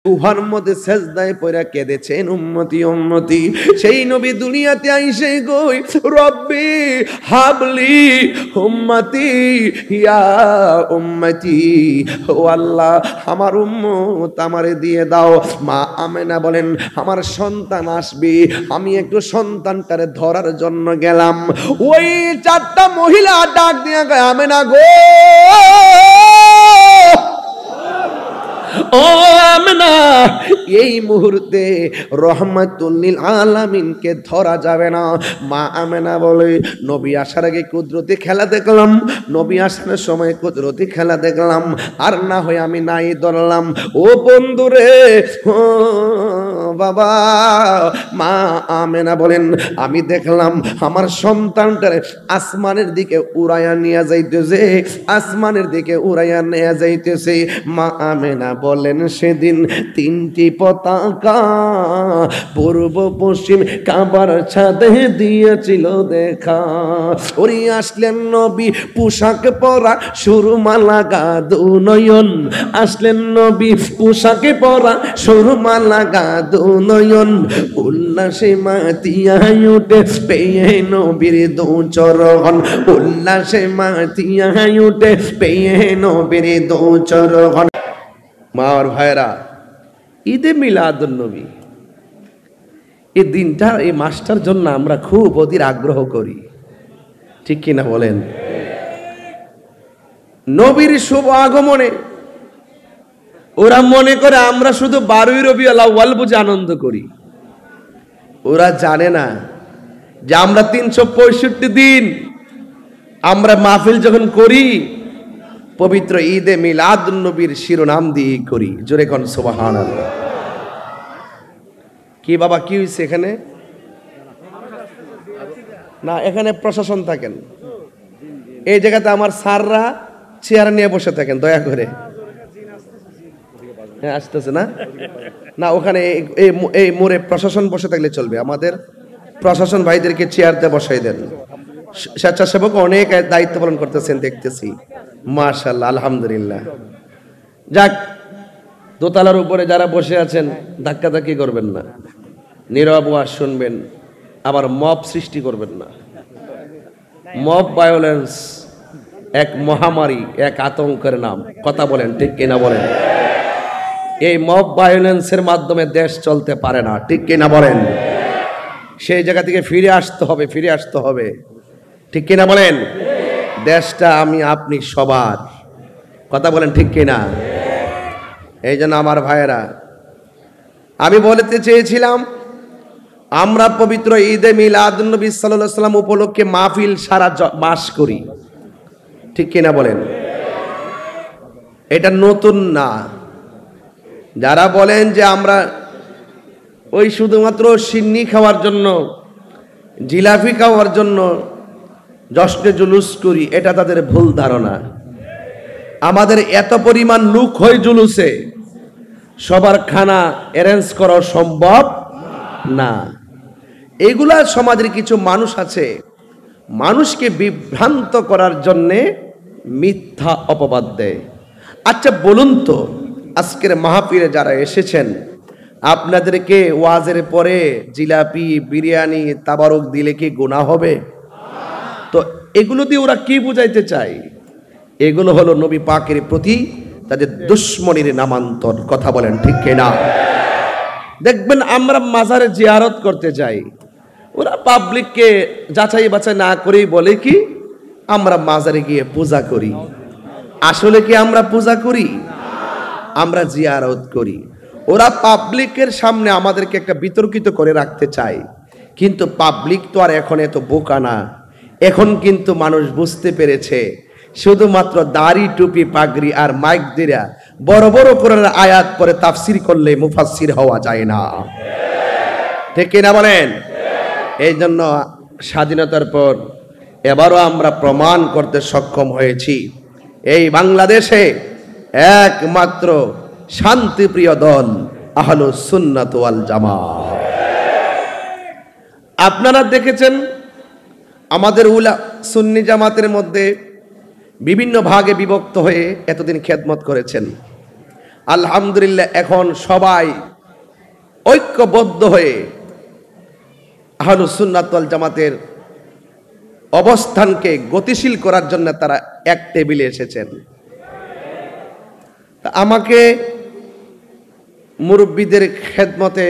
উহার মধ্যে সেজদায় পড়া কেঁদেছেন উম্মতি উম্মতি। সেই নবী দুনিয়াতে আইসে কই রব্বি হাবলি উম্মতি ইয়া উম্মতি, ও আল্লাহ আমার উম্মত আমারে দিয়ে দাও। মা আমেনা বলেন আমার সন্তান আসবে, আমি একটু সন্তানটারে ধরার জন্য গেলাম। ওই চারটা মহিলা ডাক দিয়া গায় আমেনা গো, ও আমেনা, এই মুহূর্তে রহমাতুল লিল আলামিনকে ধরা যাবে না। মা আমেনা বলে নবী আসার আগে কুদরতি খেলা দেখলাম, নবী আসার সময় কুদরতি খেলা দেখলাম, আর না হয় আমি নাই ধরলাম। ও বন্ধুরে, ও বাবা, মা আমেনা বলেন আমি দেখলাম আমার সন্তানটারে আসমানের দিকে উড়াইয়া নিয়ে যাইতেছে, আসমানের দিকে উড়াইয়া নিয়ে যাইতেছে। মা আমেনা বলেন সেদিন তিনটি পতাকা পূর্ব পশ্চিম কাবার ছাদে দিয়েছিল দেখা। ওরে আসলেন নবী পোশাক পরা সুরমা লাগা দুনয়ন, আসলেন নবী পোশাকে পরা সুরমা লাগা দুনয়ন, উল্লাসে মাতিয়া উঠে পেয়ে নবীর দু চরণ, উল্লাসে মাতিয়া উঠে পেয়ে নবীর দু চরণ। মা আর ভাইরা, ঈদে মিলাদুন নবী এই দিনটা, এই মাসটার জন্য আমরা খুব অধীর আগ্রহ করি, ঠিক কিনা বলেন? নবীর শুভ আগমনে ওরা মনে করে আমরা শুধু 12ই রবিউল আউয়াল বুঝে আনন্দ করি। ওরা জানে না যে আমরা 365 দিন আমরা মাহফিল যখন করি পবিত্র ঈদে মিলাদুন নবীর শিরোনাম দিয়ে করি। জোরে কোন সুবহানাল্লাহ। কি বাবা কি হয়েছে এখানে? না, এখানে প্রশাসন থাকেন, এই জায়গাতে আমার স্যাররা চেয়ার নিয়ে বসে থাকেন দয়া করে। হ্যাঁ আসতেছে না, না ওখানে এই মোড়ে প্রশাসন বসে থাকলে চলবে, আমাদের প্রশাসন ভাইদেরকে চেয়ারতে বসাই দেন। স্বেচ্ছাসেবক অনেক দায়িত্ব পালন করতেছেন দেখতেছি, মাশাআল্লাহ আলহামদুলিল্লাহ। যাক, দোতলার উপরে যারা বসে আছেন ধাক্কাধাক্কি করবেন না, নীরব ওয়াজ শুনবেন, আবার মব সৃষ্টি করবেন না। মব ভায়োলেন্স এক মহামারী, এক আতঙ্কের নাম, কথা বলেন ঠিক কিনা বলেন? এই মব ভায়োলেন্সের মাধ্যমে দেশ চলতে পারে না, ঠিক কিনা বলেন? সেই জায়গা থেকে ফিরে আসতে হবে, ফিরে আসতে হবে, ঠিক কিনা বলেন? দেশটা আমি আপনি সবার, কথা বলেন ঠিক কিনা? এই জন্য আমার ভাইয়েরা, আমি বলতে চেয়েছিলাম আমরা পবিত্র ঈদে মিলাদুন নবী সাল্লাল্লাহু আলাইহি সাল্লাম উপলক্ষে মাহফিল সারা মাস করি, ঠিক কিনা বলেন? এটা নতুন না। যারা বলেন যে আমরা ওই শুধুমাত্র সিন্নি খাওয়ার জন্য, জিলাপি খাওয়ার জন্য জশ্নে জুলুস করি, এটা তাদের ভুল ধারণা। আমাদের এত পরিমাণ লোক হয় জুলুসে, সবার খানা অ্যারেঞ্জ করা সম্ভব না। এগুলা সমাজের কিছু মানুষ আছে, মানুষকে বিভ্রান্ত করার জন্যে মিথ্যা অপবাদ দেয়। আচ্ছা বলুন তো, আজকের মাহফিলে যারা এসেছেন আপনাদেরকে ওয়াজের পরে জিলাপি বিরিয়ানি তাবারক দিলে কি গুনাহ হবে? তো এগুলো দিয়ে ওরা কি বুঝাইতে চায়? এগুলো হলো নবী পাকের প্রতি তাদের দুশ্মনীর নামান্তর, কথা বলেন ঠিক কিনা? দেখবেন আমরা মাজারে জিয়ারত করতে যাই, ওরা পাবলিককে যাচাই বাছাই না করেই বলে কি আমরা মাজারে গিয়ে পূজা করি। আসলে কি আমরা পূজা করি? আমরা জিয়ারত করি। ওরা পাবলিকের সামনে আমাদেরকে একটা বিতর্কিত করে রাখতে চায়, কিন্তু পাবলিক তো আর এখন এত বোকা না। এখন কিন্তু মানুষ বুঝতে পেরেছে শুধুমাত্র দাড়ি টুপি পাগড়ি আর মাইক দিয়া বড় বড় কোরআনের আয়াত পরে তাফসির করলে মুফাসসির হওয়া যায় না, ঠিক কিনা বলেন? এই জন্য স্বাধীনতার পর এবারও আমরা প্রমাণ করতে সক্ষম হয়েছি এই বাংলাদেশে একমাত্র শান্তিপ্রিয় দল আহলুস সুন্নাত ওয়াল জামাত। আপনারা দেখেছেন আমাদের সুন্নি জামাতের মধ্যে বিভিন্ন ভাগে বিভক্ত হয়ে এতদিন খেদমত করেছেন। আলহামদুলিল্লাহ এখন সবাই ঐক্যবদ্ধ হয়ে আহলুস সুন্নাত ওয়াল জামাতের অবস্থানকে গতিশীল করার জন্য তারা এক টেবিলে এসেছেন। আমাকে মুরব্বীদের খেদমতে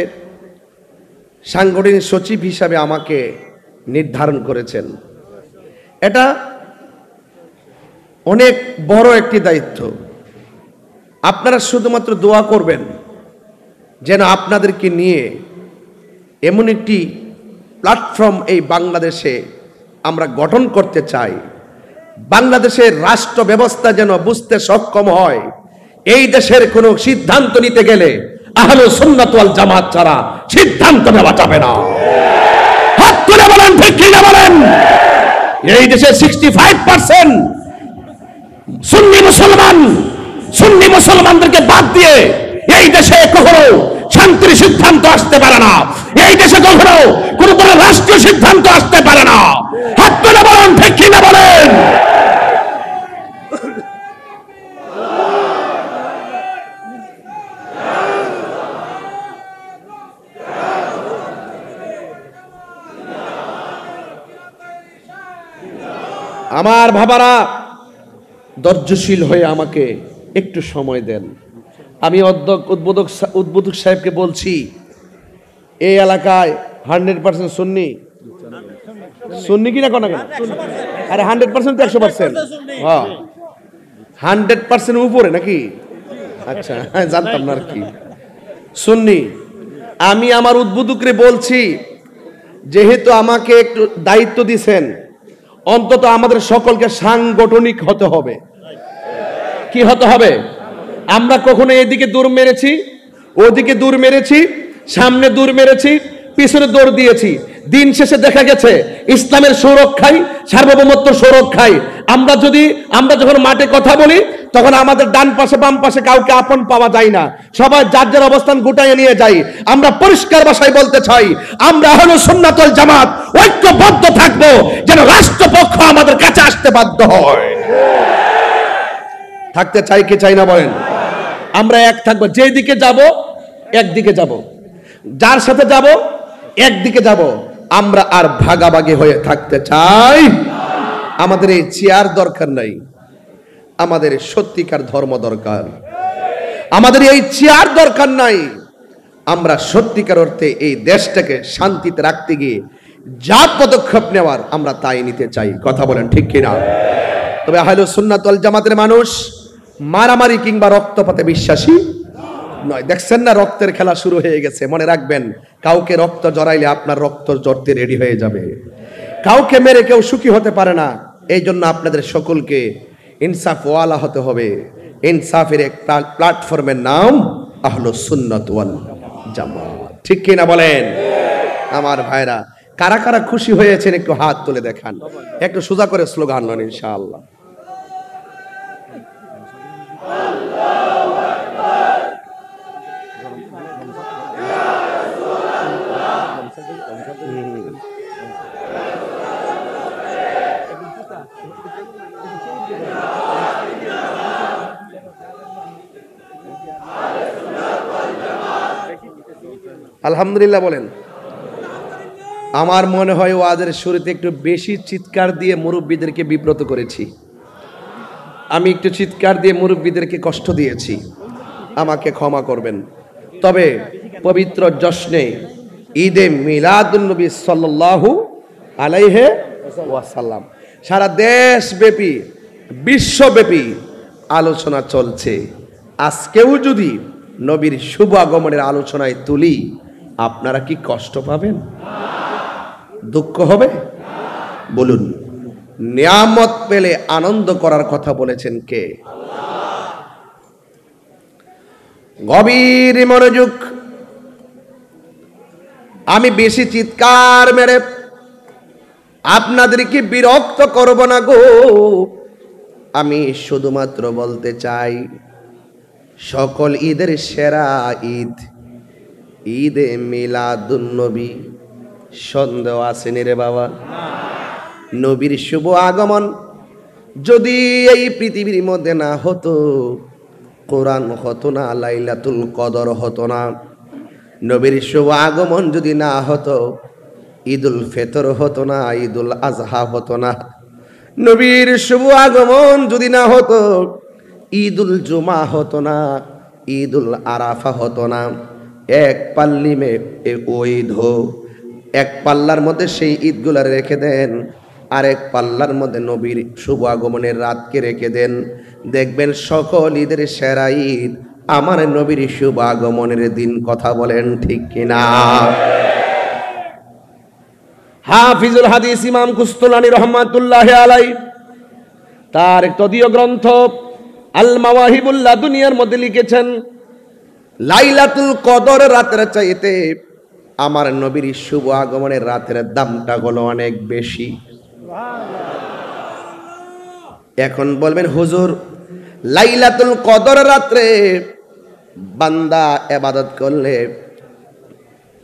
সাংগঠনিক সচিব হিসাবে আমাকে নির্ধারণ করেছেন। এটা অনেক বড় একটি দায়িত্ব। আপনারা শুধুমাত্র দোয়া করবেন যেন আপনাদেরকে নিয়ে এমন একটি প্ল্যাটফর্ম এই বাংলাদেশে আমরা গঠন করতে চাই, বাংলাদেশের রাষ্ট্র ব্যবস্থা যেন বুঝতে সক্ষম হয় এই দেশের কোনো সিদ্ধান্ত নিতে গেলে আহলুস সুন্নাত ওয়াল জামাত ছাড়া সিদ্ধান্ত নেওয়া যাবে না। হাত তুলে বলেন ঠিক কি না বলেন? এই দেশে 65% সুন্নি মুসলমানদেরকে বাদ দিয়ে এই দেশে কখনো শান্তির সিদ্ধান্ত আসতে পারে না। এই দেশে কখনো কোন রাষ্ট্রীয় সিদ্ধান্ত আসতে পারে না। হাত তুলে বলেন ঠিক কি না বলেন? আমার ভাবারা ধৈর্যশীল হয়ে আমাকে একটু সময় দেন। আমি উদ্বোধক সাহেবকে বলছি, এই এলাকায় 100% সুন্নি কিনা কোন কেন? আরে 100% তো 100%, হ্যাঁ 100% উপরে নাকি? আচ্ছা জানতাম না আর কি সুন্নি। আমি আমার উদ্বোধকরে বলছি, যেহেতু আমাকে একটু দায়িত্ব দিয়েছেন, অন্তত আমাদের সকলকে সাংগঠনিক হতে হবে। কি হতে হবে? আমরা কখনো এদিকে দূর মেরেছি, ওদিকে দূর মেরেছি, সামনে দূর মেরেছি, পিছনে দৌড় দিয়েছি। দিন শেষে দেখা গেছে ইসলামের সুরক্ষায়, সার্বভৌমত্ব সুরক্ষায় আমরা যখন মাঠে কথা বলি তখন আমাদের ডান পাশে বাম পাশে কাউকে আপন পাওয়া যায় না, সবাই যার যার অবস্থান গুটাইয়ে নিয়ে যাই। আমরা পরিষ্কার ভাষায় বলতে চাই, আমরা আহলুস সুন্নাত ওয়াল জামাত ঐক্যবদ্ধ থাকবো যেন রাষ্ট্রপক্ষ আমাদের কাছে আসতে বাধ্য হয়। থাকতে চাই কি চাই না বলেন? আমরা এক থাকবো, যেদিকে যাব একদিকে যাব, যার সাথে যাব একদিকে যাব। আমরা আর ভাগাভাগি হয়ে থাকতে চাই। আমাদের এই চেয়ার দরকার নাই, আমাদের সত্যিকার ধর্ম দরকার। আমাদের এই চেয়ার দরকার নাই, আমরা সত্যিকার অর্থে এই দেশটাকে শান্তিতে রাখতে গিয়ে যা পদক্ষেপ নেওয়ার আমরা তাই নিতে চাই। কথা বলেন ঠিক কিনা? তবে আহলুস সুন্নাত ওয়াল জামাতের মানুষ মারামারি কিংবা রক্তপাতে বিশ্বাসী নয়। দেখছেন না রক্তের খেলা শুরু হয়ে গেছে। মনে রাখবেন, কাউকে রক্ত জড়াইলে আপনার রক্ত জড়তে রেডি হয়ে যাবে। কাউকে মেরে কেউ সুখী হতে পারে না। এই জন্য আপনাদের সকলকে ইনসাফ ওয়ালা হতে হবে। ইনসাফের এক প্ল্যাটফর্মের নাম আহলুস সুন্নাত ওয়াল জামাত। ঠিক কিনা বলেন? আমার ভাইরা, কারা কারা খুশি হয়েছেন একটু হাত তুলে দেখান। একটু সোজা করে স্লোগান নেন ইনশাআল্লাহ। আলহামদুলিল্লাহ বলেন। আমার মনে হয় ওয়াজের শুরুতে একটু বেশি চিৎকার দিয়ে মুরব্বীদেরকে বিব্রত করেছি। আমি একটু চিৎকার দিয়ে মুরব্বীদেরকে কষ্ট দিয়েছি, আমাকে ক্ষমা করবেন। তবে পবিত্র জশ্নে ঈদে মিলাদুন নবী সাল্লাল্লাহু আলাইহি ওয়াসাল্লাম সারা দেশব্যাপী বিশ্বব্যাপী আলোচনা চলছে। আজকেও যদি নবীর শুভ আগমনের আলোচনায় তুলি, আপনারা কি কষ্ট পাবেন? দুঃখ হবে? বলুন। নিয়ামত পেলে আনন্দ করার কথা বলেছেন কে? গভীর মনোযোগ। আমি বেশি চিৎকার মেরে আপনাদেরকে বিরক্ত করব না গো। আমি শুধুমাত্র বলতে চাই, সকল ঈদের সেরা ঈদ ঈদে মিলাদুন নবী। সন্দেহ আসেনি রে বাবা? নবীর শুভ আগমন যদি এই পৃথিবীর মধ্যে না হতো, কোরআন হতো না, লাইলাতুল কদর হতো না, নবীর শুভ আগমন যদি না হতো ঈদুল ফিতর হতো না, ঈদুল আজহা হতো না, নবীর শুভ আগমন যদি না হতো ঈদুল জুমা হতো না, ঈদুল আরাফা হতো না। এক পাল্লি মে ওই ঈদ হো, এক পাল্লার মধ্যে সেই ঈদগুলা রেখে দেন, আরেক পাল্লার মধ্যে নবীর শুভ আগমনের রাতকে রেখে দেন, দেখবেন সকল ঈদের সেরা ঈদ আমার নবীর শুভ আগমনের দিন। কথা বলেন ঠিক কিনা? হাফিজুল হাদিস ইমাম কুস্তুলানী রহমাতুল্লাহ আলাই তার এক তদীয় গ্রন্থ আল মাওয়াহিবুল্লাহ দুনিয়ার মধ্যে লিখেছেন, লাইলাতুল কদর রাতের চাইতে আমার নবীর শুভ আগমনের রাতের দামটা হলো অনেক বেশি। এখন বলবেন হুজুর, লাইলাতুল কদর রাত্রে বান্দা ইবাদত করলে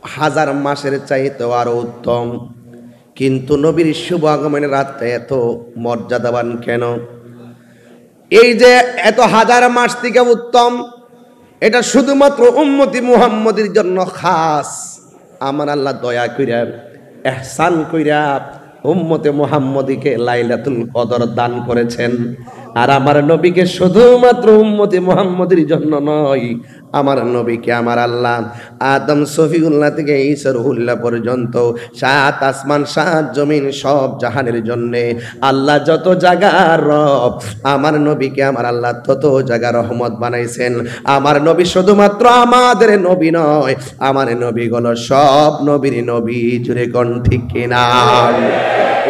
হাজার মাসের চাইতে আরো উত্তম, কিন্তু নবীর শুভ আগমনের রাতটা এত মর্যাদাবান কেন? এই যে এত হাজার মাস থেকে উত্তম, এটা শুধুমাত্র উম্মতি মুহাম্মদের জন্য খাস। আমার আল্লাহ দয়া কইরা ইহসান কইরা উম্মতে মুহাম্মদীকে লাইলাতুল কদর দান করেছেন। আর আমার নবীকে শুধুমাত্র উম্মতে মুহাম্মদের জন্য নয়, আমার নবীকে আমার আল্লাহ আদম সফিউল্লাহ থেকে ঈসা রুহুল্লাহ পর্যন্ত 7 আসমান 7 জমিন সব জাহানের জন্য আল্লাহ যত জায়গার রব, আমার নবীকে আমার আল্লাহ তত জায়গা রহমত বানাইছেন। আমার নবী শুধুমাত্র আমাদের নবী নয়, আমার নবী হলো সব নবীর নবী। জুড়ে কোন ঠিক কিনা?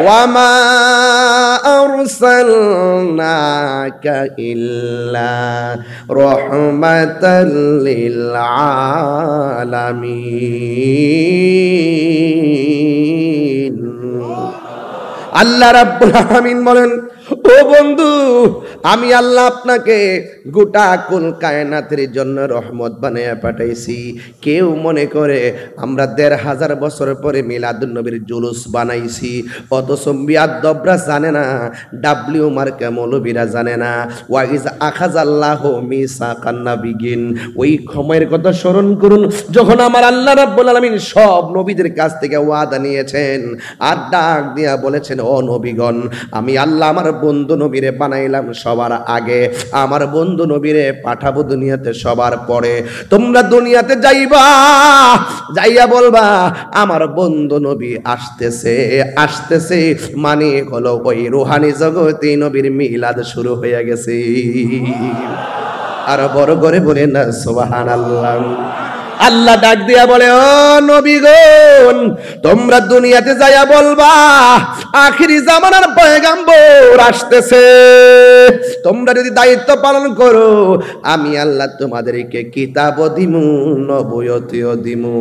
ওয়ামা আরসালনাকা ইল্লা রাহমাতাল লিল আলামিন। আল্লাহ রাব্বুল আলামিন বলেন, ও বন্ধু, আমি আল্লাহ আপনাকে গোটা কুল কায়নাতের জন্য রহমত বানিয়ে পাঠাইছি। কেউ মনে করে আমরা ১৫০০ বছর পরে মিলাদুন নবীর জুলুস বানাইছি, অথচ বিয়াদ্দবরা জানে না, ডাব্লিউ মার্কা মৌলবীরা জানে না। ওয়াইজ আখাযাল্লাহু মিসাকান নাবিয়িন, ওই সময়ের কথা স্মরণ করুন যখন আমার আল্লাহ রাব্বুল আলামিন সব নবীদের কাছ থেকে ওয়াদা নিয়েছেন আর ডাক দিয়া বলেছেন, ও নবীগণ, আমি আল্লাহ আমার বন্ধু নবীরে বানাইলাম সবার আগে, আমার বন্ধু নবীরে পাঠাবো দুনিয়াতে সবার পরে। তোমরা দুনিয়াতে যাইবা, যাইয়া বলবা আমার বন্ধু নবী আসতেছে আসতেছে, মানে হলো ওই রুহানি জগতে নবীর মিলাদ শুরু হয়ে গেছে। আর বড় করে বলে না সুবহানাল্লাহ। আল্লাহ ডাক দিয়া বলে, ও নবীগণ, তোমরা দুনিয়াতে যাইয়া বলবা আখিরি জামানার পয়গাম্বর আসতেছে। তোমরা যদি দায়িত্ব পালন করো, আমি আল্লাহ তোমাদেরকে কিতাবও দিমু, নবুয়তিও দিমু।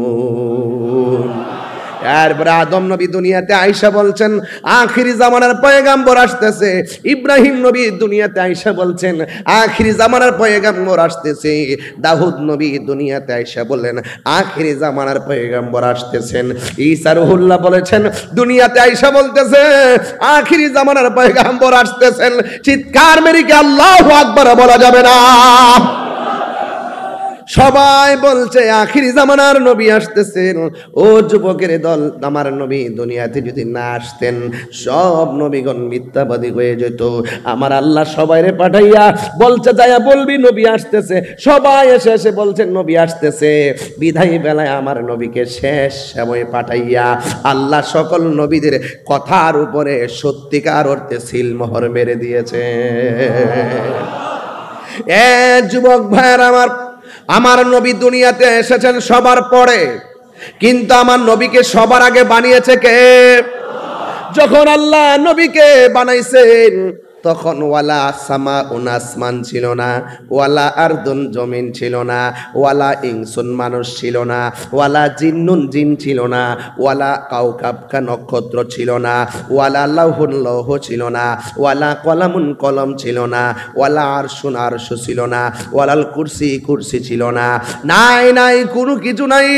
এরপরে আদম নবী দুনিয়াতে আইসা বলছেন আখিরি জামানার পয়গাম্বর আসতেছে। ইব্রাহিম নবী দুনিয়াতে আইসা বলছেন আখিরি জামানার পয়গাম্বর আসতেছে। দাউদ নবী দুনিয়াতে আইসা বললেন আখিরি জামানার পয়গাম্বর আসতেছেন। ঈসা রুহুল্লাহ বলেছেন দুনিয়াতে আইসা বলতেছে আখিরি জামানার পয়গাম্বর আসতেছেন। চিৎকার মেরে কি আল্লাহু আকবার বলা যাবে না? সবাই বলছে আখিরি জামানার নবী আসতেছেন। ও যুবকের দল, আমার নবী দুনিয়াতে যদি না আসতেন সব নবীগণ মিথ্যাবাদী হয়ে যেত। আমার আল্লাহ সবাইরে পাঠাইয়া বলছে যাইয়া বলবি নবী আসতেছে। সবাই এসে এসে বলছেন নবী আসতেছে। বিদায়ী বেলায় আমার নবীকে শেষ সময় পাঠাইয়া আল্লাহ সকল নবীদের কথার উপরে সত্যিকার অর্থে সিলমোহর মেরে দিয়েছে। যুবক ভাইয়ের আমার নবী দুনিয়াতে এসেছেন সবার পরে, কিন্তু আমার নবীকে সবার আগে বানিয়েছে কে? যখন আল্লাহ নবীকে বানাইছেন তখন ওয়ালা সামা আসমান ছিল না, ওয়ালা আরদুন জমিন ছিল না, ওয়ালা ইনসুন মানুষ ছিল না, ওয়ালা জিন্নুন জিন ছিল না, ওয়ালা কাউকাবকা নক্ষত্র ছিল না, ওয়ালা লাউহুন লৌহ ছিল না, ওয়ালা কলামুন কলম ছিল না, ওয়ালা আরশুন আরশ ছিল না, ওয়ালাল কুরসি কুরসি ছিল না। নাই নাই, কোনো কিছু নাই।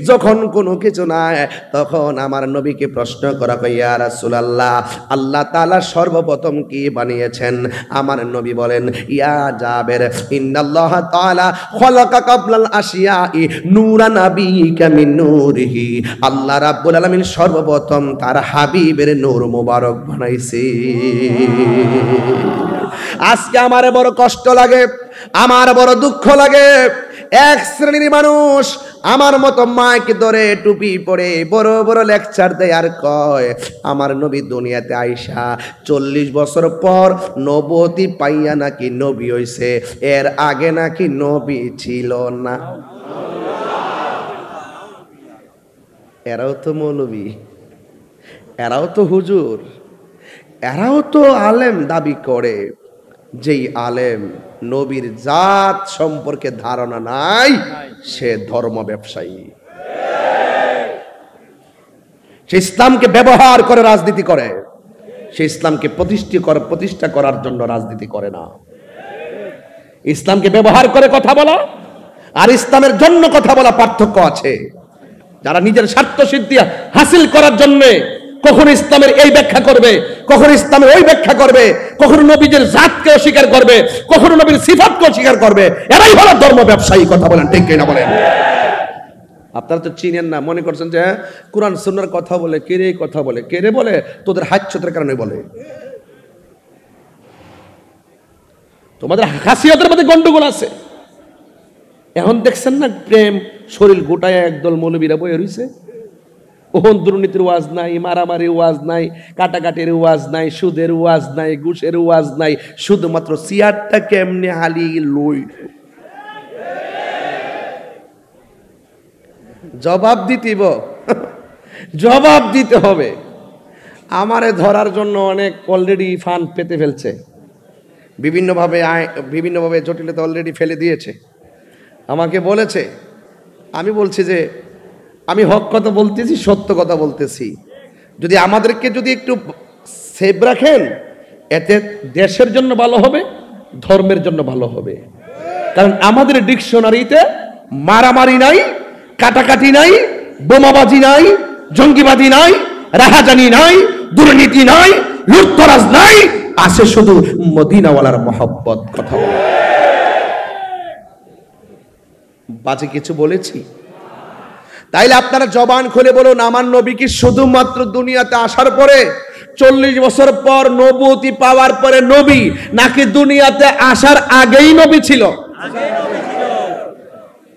যখন কোনো কিছু নাই তখন আমার নবীকে প্রশ্ন করা হয়, ইয়া রাসূলুল্লাহ, আল্লাহ তাআলা সর্বপ্রথম কি বানিয়েছেন। আমার নবী বলেন, ইয়া জাবের ইন্নাল্লাহ তাআলা খলাকা কাবলাল আশিয়াই নূরান নাবিয়িকা মিন নূরিহি। আল্লাহ রাব্বুল আলামিন সর্বপ্রথম তার হাবিবের নূর মোবারক বানাইছে। আজকে আমার বড় কষ্ট লাগে, আমার বড় দুঃখ লাগে, এক শ্রেণীর মানুষ আমার মতো মাইক ধরে টুপি পরে বড় বড় লেকচার দেয় আর কয় আমার নবী দুনিয়াতে আইসা 40 বছর পর নবুয়তি পাইয়া নাকি নবী হইছে, এর আগে নাকি নবী ছিল না। এরাও তো মৌলবী, এরাও তো হুজুর, এরাও তো আলেম দাবি করে। যেই আলেম নবীর জাত সম্পর্কে ধারণা নাই, সে ধর্ম ব্যবসায়ী। সে ইসলামকে ব্যবহার করে রাজনীতি করে, সে ইসলামকে প্রতিষ্ঠা করার জন্য রাজনীতি করে না। ইসলামকে ব্যবহার করে কথা বলা আর ইসলামের জন্য কথা বলা পার্থক্য আছে। যারা নিজের স্বার্থ সিদ্ধি হাসিল করার জন্য কখনো ইসলামের এই ব্যাখ্যা করবে, কখনো ইসলামের ওই ব্যাখ্যা করবে, কখনো নবীদের জাতকে অস্বীকার করবে, কখনো নবীর সিফাতকে অস্বীকার করবে, এরাই হলো ধর্ম ব্যবসায়ী। কথা বলেন ঠিক কিনা বলেন? আপনারা তো চিনেন না, মনে করছেন যে কোরআন সুন্নাহর কথা বলে, কেরে কথা বলে, কেরে বলে তোদের হাস্যতের কারণে বলে। তোমাদের হাসিয়তের মধ্যে গন্ডগোল আছে। এখন দেখছেন না প্রেম শরীর গোটায় একদল মৌলবীরা বয়ে রইছে। ওহন দুর্নীতির ওয়াজ নাই, মারামারি ওয়াজ নাই, কাটাকাটির ওয়াজ নাই, সুদের ওয়াজ নাই, ঘুষের ওয়াজ নাই, শুধুমাত্র সিয়ারটা কেমনে হালি লই। জবাব দিতেইব, জবাব দিতে হবে। আমারে ধরার জন্য অনেক অলরেডি ফান্ড পেতে ফেলছে, বিভিন্নভাবে জটিলতা অলরেডি ফেলে দিয়েছে। আমাকে বলেছে, আমি বলছি যে আমি হক কথা বলতেছি, সত্য কথা বলতেছি। যদি আমাদেরকে যদি একটু সেভ রাখেন, এতে দেশের জন্য ভালো হবে, ধর্মের জন্য ভালো হবে। কারণ আমাদের ডিকশনারিতে মারামারি নাই, কাটাকাটি নাই, বোমাবাজি নাই, জঙ্গিবাদী নাই, রাহাজানি নাই, দুর্নীতি নাই, লুটতরাজ নাই, আছে শুধু মদিনাওয়ালার মহব্বত। কথা বলে বাজে কিছু বলেছি? তাইলে আপনারা জবান খুলে বলুন, আমার নবী কি শুধুমাত্র দুনিয়াতে আসার পরে 40 বছর পর নবুয়তি পাওয়ার পরে নবী, নাকি দুনিয়াতে আসার আগেই নবী ছিল?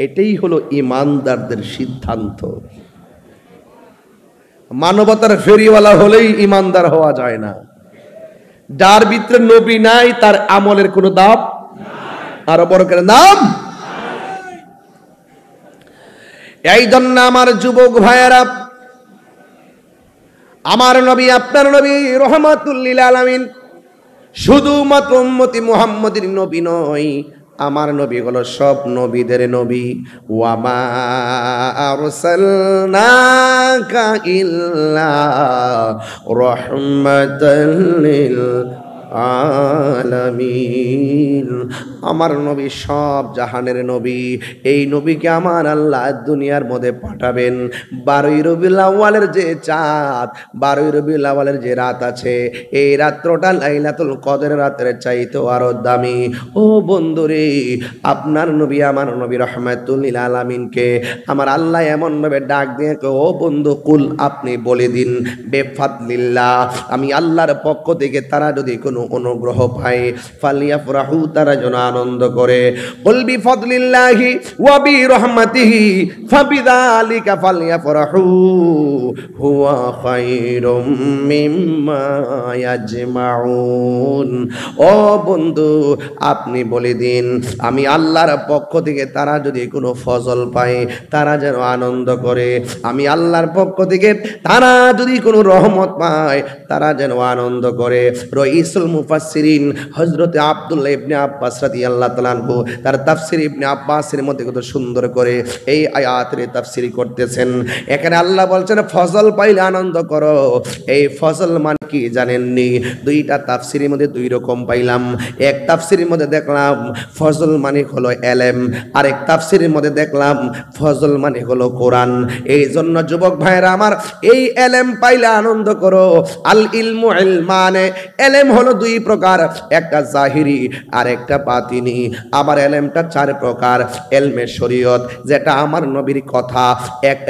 এটাই হলো ইমানদারদের সিদ্ধান্ত। মানবতার ফেরিওয়ালা হলেই ইমানদার হওয়া যায় না। যার ভিতরে নবী নাই তার আমলের কোনো দাম, আরো বড় করে দাম। এই জন্য আমার যুবক ভাইয়েরা, আমার নবী আপনার নবী রহমাতুল লিল আলামিন শুধুমাত্র উম্মতি মুহাম্মদের নবী নয়, আমার নবী হলো সব নবীদের নবী। ওয়া মা আরসালনাকা ইল্লা রাহমাতাল লিল আলামিন। আমার নবী সব জাহানের নবী। এই নবীকে আমার আল্লাহ দুনিয়ার মধ্যে পাঠাবেন 12 রবিউল আউয়ালের যে চাঁদ, 12 রবিউল আউয়ালের যে রাত আছে, এই রাত্রটা লাইলাতুল কদরের রাতের চাইতেও আরো দামি। ও বন্ধুরে, আপনার নবী আমার নবী রহমাতুল লিল আলামিনকে আমার আল্লাহ এমন ভাবে ডাক দিয়ে, ও বন্ধু কুল, আপনি বলে দিন বেফাদলিল্লাহ, আমি আল্লাহর পক্ষ থেকে তারা যদি কোনো অনুগ্রহ পায়, ফালিয়াফরাহু, তারা যেন আনন্দ করে। কুল বিফাদলিল্লাহি ওয়া বিরহমাতিহি ফাবিযালিকা ফালিয়াফরাহু হুয়া খায়রুম মিম্মা ইয়াজমাউন। ও বন্ধু, আপনি বলে দিন আমি আল্লাহর পক্ষ থেকে তারা যদি কোনো ফজল পায়, তারা যেন আনন্দ করে। আমি আল্লাহর পক্ষ থেকে তারা যদি কোনো রহমত পায়, তারা যেন আনন্দ করে। রাইসুল মুফাসসিরিন হযরত আব্দুল্লাহ ইবনে আব্বাস রাদিয়াল্লাহু তাআলা আনহু তার তাফসীর ইবনে আব্বাসের মধ্যে কত সুন্দর করে এই আয়াতের তাফসীর করতেছেন। এখানে আল্লাহ বলছেন ফজল পাইলে আনন্দ করো। এই ফজল মানে কি জানেননি? দুইটা তাফসিরের মধ্যে দুই রকম পাইলাম। এক তাফসিরের মধ্যে দেখলাম ফজল মানে হলো এলেম, আরেক তাফসিরের মধ্যে দেখলাম ফজল মানে হলো কোরআন। এই জন্য যুবক ভাইরা আমার, এই এলেম পাইলে আনন্দ করো। আল ইলমু ইলমানে, এলেম হলো দুই প্রকার, একটা জাহিরি আর একটা বাতিনি। আবার এলেমটা চার প্রকার। এলমে শরীয়ত, যেটা আমার নবীর কথা,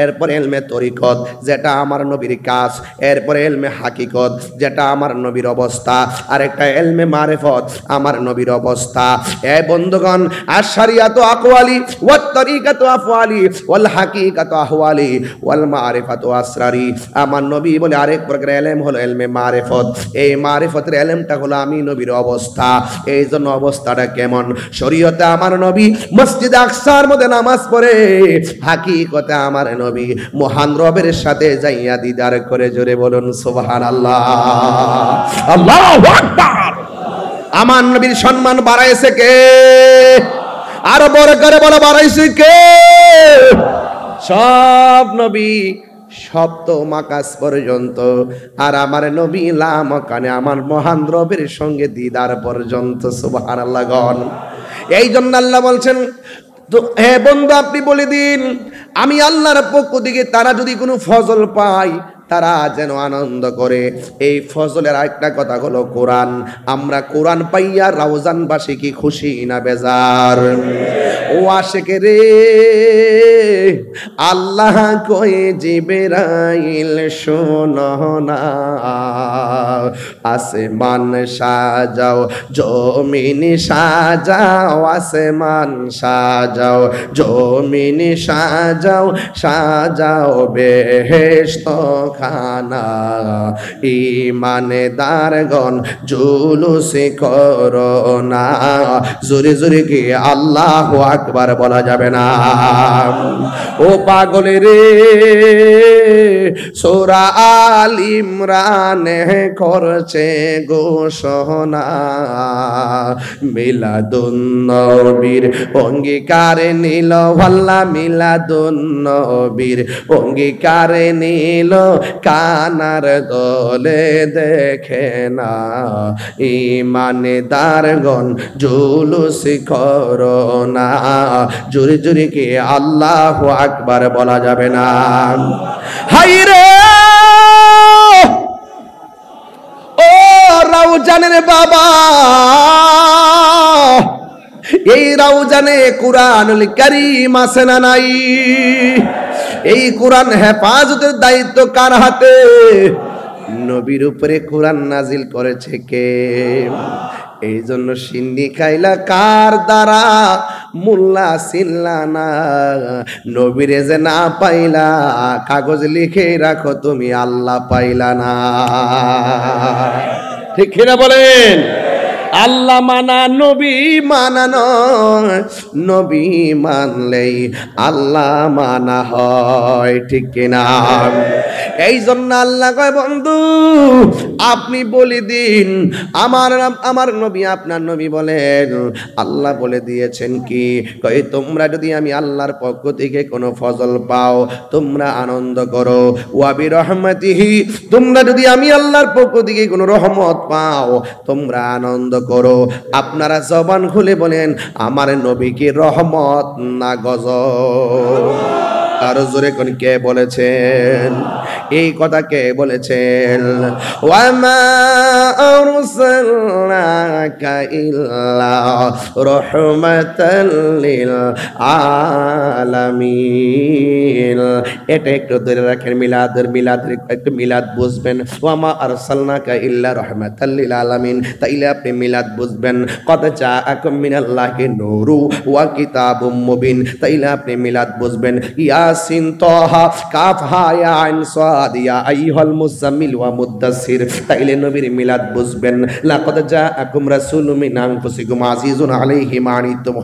এরপর এলমে তরিকত, যেটা আমার নবীর কাজ, এরপরে এলমে হাকিকত, যেটা আমার নবীর অবস্থা, আর একটা এলমে মারিফত, আমার নবীর অবস্থা। এ বন্ধুগণ, আর শরিয়াত আকওয়ালি ওয়াত তরিকাত আফওয়ালি ওয়াল হাকিকাত আহওয়ালি ওয়াল মারিফাত আসরারি। আমার নবী বলে আরেক প্রকার এলেম হলো এলমে মারিফত। এই মারিফতের এলেমটা হলো আমি নবীর অবস্থা। এই জন্য অবস্থাটা কেমন? শরীয়তে আমার নবী মসজিদ আকসার মধ্যে নামাজ পড়ে, হাকিকতে আমার নবী মহান রবের সাথে যাইয়া দিদার করে। জোরে বলুন সুবহানাল্লাহ, আল্লাহু আকবার। আমার নবীর সম্মান বাড়াইছে কে? আরো বড় করে বলো, বাড়াইছে কে? সব নবী সপ্তম আকাশ পর্যন্ত, আর আমার নবী লামকানে আমার মহান রবের সঙ্গে দিদার পর্যন্ত। সুবহানাল্লাহ গণ। এই জন্য আল্লাহ বলছেন, তো হে বন্ধু আপনি বলে দিন, আমি আল্লাহর পক্ষ থেকে তারা যদি কোনো ফজল পায় তারা যেন আনন্দ করে। এই ফজলের আরেকটা কথা হলো কোরআন। আমরা কোরআন পাইয়া রাউজানবাসী কি খুশি না বেজার? ও আশেকে রে, আল্লাহ কয়ে জিবরাইল শোনো না, আসমান সাজাও জমিন সাজাও, আসমান সাজাও জমিন সাজাও, সাজাও বেহেশত খানা। ইমানদারগণ জুলুস করো না। জোরে জোরে কি আল্লাহু আকবার বলা যাবে না? ও পাগলে রে, সূরা আল ইমরানে করছে ঘোষণা, মিলাদুন নবীর অঙ্গীকার নিল ভাল্লা, মিলাদুন নবীর অঙ্গীকার নিল কানার দলে দেখে না। ইমানদারগণ জুলুস করো না। জোরে জোরে কি আল্লাহু আকবার বলা যাবে না? হাই রে ও রাউজানের বাবা, এই রাউজানে কুরআনুল কারীম আছে না নাই? এই কোরআন হেফাজতের দায়িত্ব কার হাতে? নবীর উপরে কোরআন নাজিল করেছে কে? এই জন্য সিন্নি খাইলা কার দ্বারা? মোল্লা ছিল্লা না। নবীরে যে না পাইলা, কাগজ লিখে রাখো তুমি, আল্লাহ পাইলা না। ঠিক কিনা বলেন? আল্লাহ মানা নবী মানা নয়, নবী মানলেই আল্লাহ মানা হয়। ঠিক কিনা? এই জন্য আল্লাহ কয়, বন্ধু আপনি বলে দিন, আমার নবী আপনার নবী বলেন, আল্লাহ বলে দিয়েছেন কি, কয় তোমরা যদি আমি আল্লাহর পক্ষ থেকে কোনো ফজল পাও তোমরা আনন্দ করো। ওয়া বিরহমাতিহি, তোমরা যদি আমি আল্লাহর পক্ষ থেকে কোনো রহমত পাও তোমরা আনন্দ করো। আপনারা জবান খুলে বলেন, আমার নবী কি রহমত না গজব? আরো জোরে কোন কে বলেছেন এই কথা? কে বলেছেন? ওয়ামা আরসালনাকা ইল্লা রাহমাতাল লিল আলামিন। এটা একটু ধরে রাখেন, মিলাদের একটু মিলাদ বুঝবেন। ওয়ামা আরসালনাকা ইল্লা রাহমাতাল লিল আলামিন, তাইলে আপনি মিলাদ বুঝবেন। কদ জাআকুম মিনাল্লাহি নূরু ওয়া কিতাবুম মুবিন, তাইলে আপনি মিলাদ বুঝবেন। ইয়াসিন তাহা কাফ হা ইয়া আইন সাদ ইয়া আইয়ুহাল মুজাম্মিল ওয়া মুদ্দাসসির, তাইলে নবীর মিলাদ বুঝবেন। লাকাদ জাআকুম রাসূলুম মিন আনফুসিকুম আজিজুন আলাইহি মা আনিতুম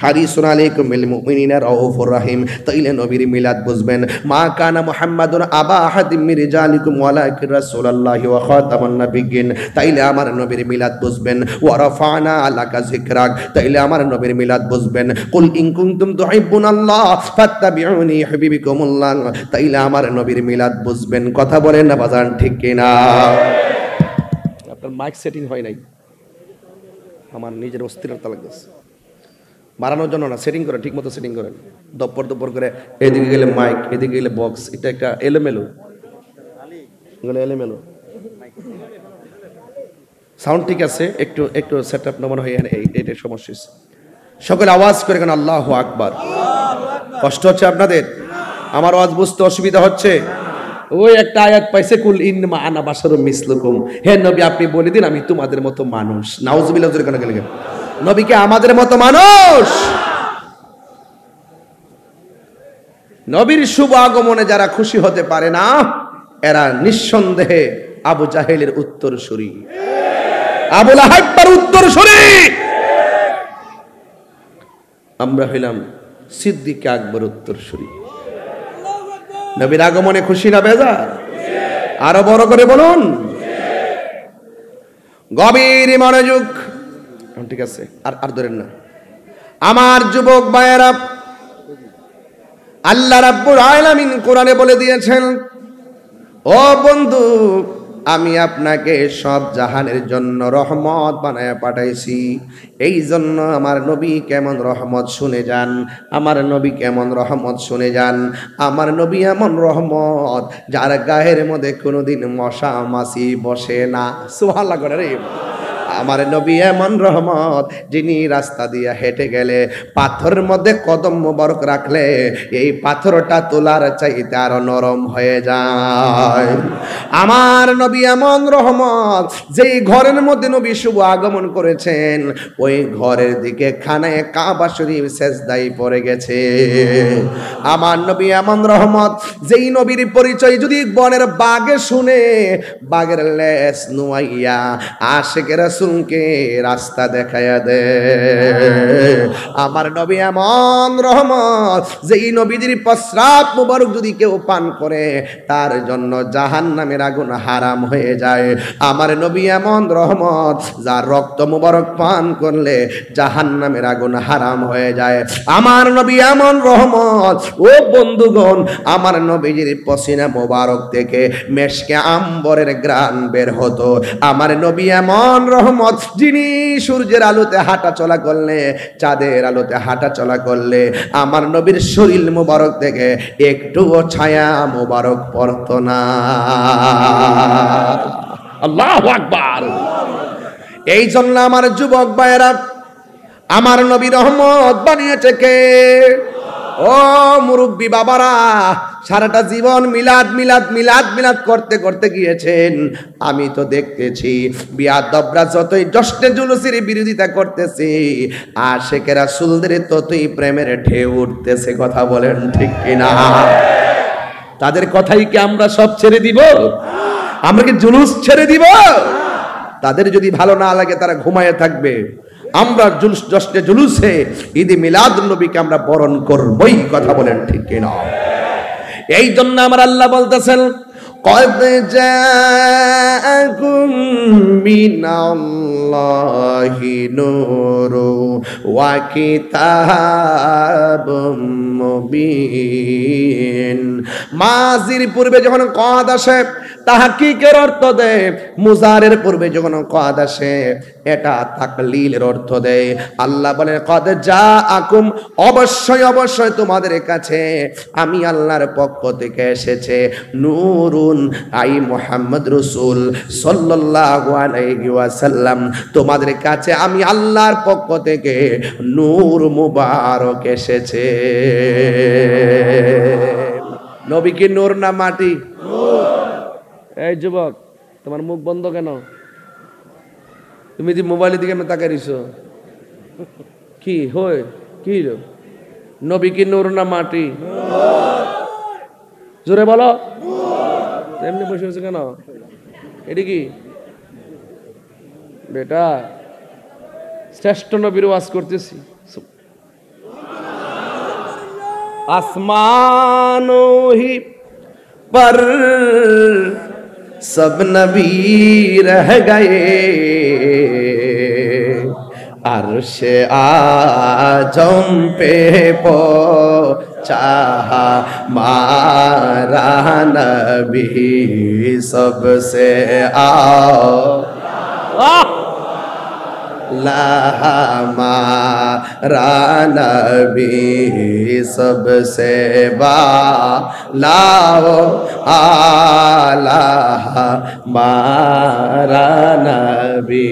হারিসুন আলাইকুম বিল মুমিনিনা রাউফুর রহিম, তাইলে নবীর মিলাদ বুঝবেন। মা কানা মুহাম্মাদুন আবা আহাদিম মির রিজালিকুম ওয়ালাকিন রাসূলুল্লাহি ওয়া খাতামুন নাবিয়্যিন, তাইলে আমার নবীর মিলাদ বুঝবেন। ওয়া রাফা'না লাকা যিকরাক, তাইলে আমার নবীর মিলাদ বুঝবেন। কুল ইন কুনতুম তুহিব্বুনাল্লাহ ফাত্তাবিউনি ইউহিব্বুকুমুল্লাহ, তাইলে আমার নবীর মিলাদ বুঝবেন। কথা বলেন না বাজান, ঠিক কিনা? মাইক সেটিং হয় নাই, আমার নিজের অস্থিরতা লাগতেছে। বাড়ানোর জন্য না, সেটিং করেন, ঠিক মতো সেটিং করেন। দপ্পর দপ্পর করে এদিকে গেলে মাইক, এদিকে গেলে বক্স, এটা একটা এলোমেলো, এলোমেলো। সাউন্ড ঠিক আছে, একটু একটু সেট আপ মনে হয় এইটার সমস্যা। সকলে আওয়াজ করে কেন আল্লাহু আকবার। কষ্ট হচ্ছে আপনাদের? আমার আওয়াজ বুঝতে অসুবিধা হচ্ছে? ওই একটা আয়াত পাইছে, কুল ইন্নামা আনা বাশারুম মিসলুকুম, হে নবী আপনি বলে দিন আমি তোমাদের মতো মানুষ। নাউজুবিল্লাহ জোরে কেন গেলেন? নবীকে আমাদের মতো মানুষ। নবীর শুভ আগমনে যারা খুশি হতে পারে না, এরা নিঃসন্দেহে আবু জাহেলের উত্তরসূরি, আবু লাহাবের উত্তরসূরি। আমরা হইলাম সিদ্দিক আকবর উত্তরসূরি। নবীর আগমনে খুশি না বেজার? আরো বড় করে বলুন। গভীর মনোযোগ। ঠিক আছে, আর ধরেন না। আমার যুবক ভাইয়েরা, আল্লাহ রাব্বুল আলামিন কোরআনে বলে দিয়েছেন, ও বন্ধু আমি আপনাকে সব জাহানের জন্য রহমত বানায় পাঠাইছি। এই জন্য আমার নবী কেমন রহমত শুনে যান, আমার নবী কেমন রহমত শুনে যান। আমার নবী এমন রহমত যার গায়ের মধ্যে কোনোদিন মশা মাছি বসে না। সুবহানাল্লাহ করে রে। আমার নবী এমন রহমত যিনি রাস্তা দিয়ে হেঁটে গেলে পাথরের মধ্যে কদম মোবারক রাখলে এই পাথরটা তোলার চাইতে আরো নরম হয়ে যায়। আমার নবী এমন রহমত যেই ঘরের মধ্যে নবী শুভ আগমন করেছেন ওই ঘরের দিকে খানায় কাবা শরীফ সেজদায় পড়ে গেছে। আমার নবী এমন রহমত যেই নবীর পরিচয় যদি বনের বাঘে শুনে বাঘের লেজ নুয়াইয়া আশিকের রাসূলকে রাস্তা দেখায়া দে। আমার নবী এমন রহমত যেই নবীর প্রস্রাব মুবারক যদি কেউ পান করে তার জন্য জাহান্নামের আগুন হারাম হয়ে যায়। আমার নবী এমন রহমত যার রক্ত মুবারক পান করলে জাহান্নামের আগুন হারাম হয়ে যায়। আমার নবী এমন রহমত, ও বন্ধুগণ আমার নবীজির পসিনা মুবারক থেকে মেশকে আম্বরের ঘ্রাণ বের হতো। আমার নবী এমন রহমত যিনি সূর্যের আলোতে হাঁটা চলা করলে, চাঁদের আলোতে হাঁটা চলা করলে আমার নবীর শরীর মুবারক থেকে একটুও ছায়া মুবারক পড়তো না। আল্লাহু আকবার। এই জন্য আমার যুবক ভাইয়েরা, আমার নবী রহমত বানিয়েছে কে? ও মুরব্বী বাবারা, সারাটা জীবন মিলাদ মিলাদ মিলাদ মিলাদ করতে করতে গিয়েছেন। আমি তো দেখতেছি বিয়াদবরা যতই জশ্নে জুলুসের বিরোধিতা করতেছে আশিকের রাসূলদের ততই প্রেমের ঢেউ উঠতেছে। কথা বলেন ঠিক কিনা? তাদের কথাই কি আমরা সব ছেড়ে দিব? আমরা কি জুলুস ছেড়ে দিব? তাদের যদি ভালো না লাগে তারা ঘুমায়ে থাকবে। আমরা জশ্নে জুলুসে ঈদে মিলাদুন নবীকে আমরা বরণ করবই। কথা বলেন ঠিক কিনা? এই জন্য আমার আল্লাহ বলতেছেন, قد جاءكم من الله نور وكتاب مبين। মাজির পূর্বে যখন কদ আসে তাহকিকের অর্থ দেয়, মুজারের পূর্বে যখন কদ আসে এটা তাকলিলের অর্থ দেয়। আল্লাহ বলেন কদ জাআকুম, অবশ্যই অবশ্যই তোমাদের কাছে আমি আল্লাহর পক্ষ থেকে এসেছে নূরুন, আই মুহাম্মদ রাসূল সাল্লাল্লাহু আলাইহি ওয়াসাল্লাম, তোমাদের কাছে আমি আল্লাহর পক্ষ থেকে নূর মুবারক এসেছে। নবী কি নূর না মাটি? এই যুবক তোমার মুখ বন্ধ কেন? তুমি যে মোবাইলের দিকে তাকাই রইছো কি হয়? কি নবী কি নূর না মাটি? জোরে বলো। এমনি বসে আছে কেন? এটি কি বেটা? শ্রেষ্ঠ নবীর ওয়াজ করতেছি। আসমানো হি पर सब नबी रह गए, अर्शे आजम पे पहुंचा हमारा नबी सबसे हमारा नबी सबसे बालाओ आला हमारा नबी।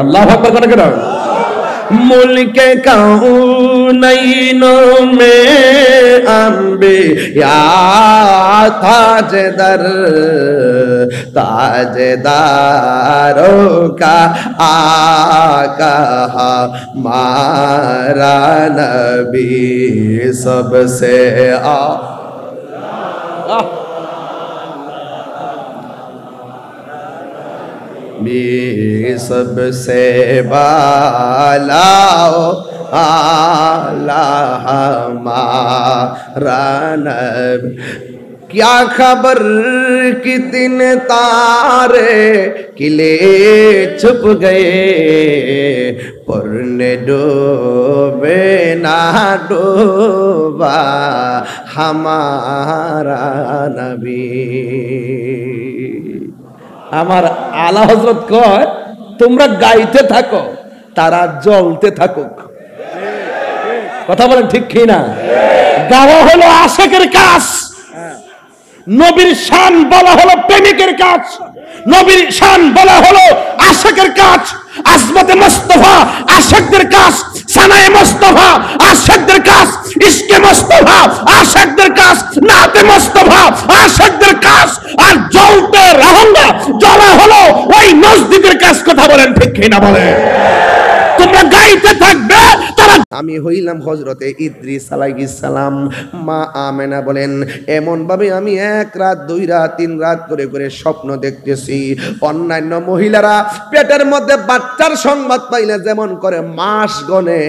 अल्लाह अकबर करो। मुल्क कौनैनों में अंबिया ताजदारों का आका हमारा नबी सबसे सबसे बालाओ आला हमारा नबी। क्या खबर कितने तारे किले छुप गए, पुरने डूबे ना डूबा हमारा नबी। আমার আলা হযরত কয় তোমরা গাইতে থাকো তারা জ্বলতে থাকুক। কথা বলেন ঠিক কি না? গাওয়া হলো আশিকের কাজ, নবীর শান বলা হলো প্রেমিকের কাজ, নবীর শান বলা হলো আশিকের কাজ। আজমতে মুস্তাফা আশিকদের কাজ, সানায়ে মুস্তাফা আশিকদের কাজ, ইশকে মুস্তাফা আশিকদের কাজ, নাতে মুস্তাফা আশিকদের কাজ। আর জ্বলতে রহঙ্গা জ্বলা হলো ওই মসজিদের কাজ। কথা বলেন ঠিক কি না বলেন? তোমরা গাইতে থাকবে তারা। আমি হইলাম হযরতে ইদ্রিস আলাইহিস সালাম। মা আমেনা বলেন এমন ভাবে আমি এক রাত দুই রাত তিন রাত করে করে স্বপ্ন দেখতেছি। অন্যান্য মহিলারা পেটের মধ্যে বাচ্চার সংবাদ পাইলে যেমন করে মাস গনে,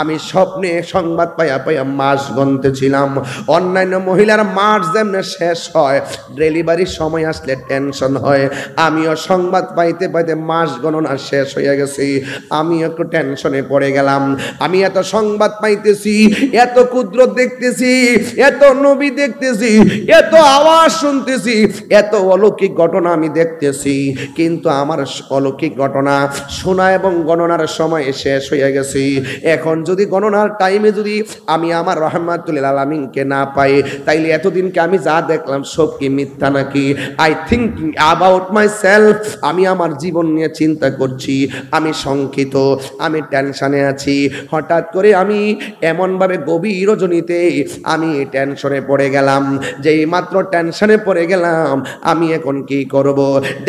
আমি স্বপ্নে সংবাদ পাইয়া পাইয়া মাস গনতেছিলাম। অন্যান্য মহিলার মাস যেমন শেষ হয়, ডেলিভারির সময় আসলে টেনশন হয়, আমিও সংবাদ পাইতে পাইতে মাস গণনা শেষ হয়ে গেছে। আমি একটু টেনশনে পড়ে গেলাম। আমি এত সংবাদ পাইতেছি, এত কুদরত দেখতেছি, এত নবী দেখতেছি, এত আওয়াজ শুনতেছি, এত অলৌকিক ঘটনা আমি দেখতেছি, কিন্তু আমার অলৌকিক ঘটনা শোনা এবং গণনার সময় শেষ হয়ে গেছে। এখন যদি গণনার টাইমে যদি আমি আমার রহমাতুল আলামিনকে না পাই, তাইলে এতদিনকে আমি যা দেখলাম সব কি মিথ্যা নাকি? I think about my self. আমি আমার জীবন নিয়ে চিন্তা করছি, আমি শঙ্কিত, আমি টেনশনে আছি। হঠাৎ করে আমি এমনভাবে গভীর রজনীতে আমি টেনশনে পড়ে গেলাম। যেই মাত্র টেনশনে পড়ে গেলাম, আমি এখন কি করব?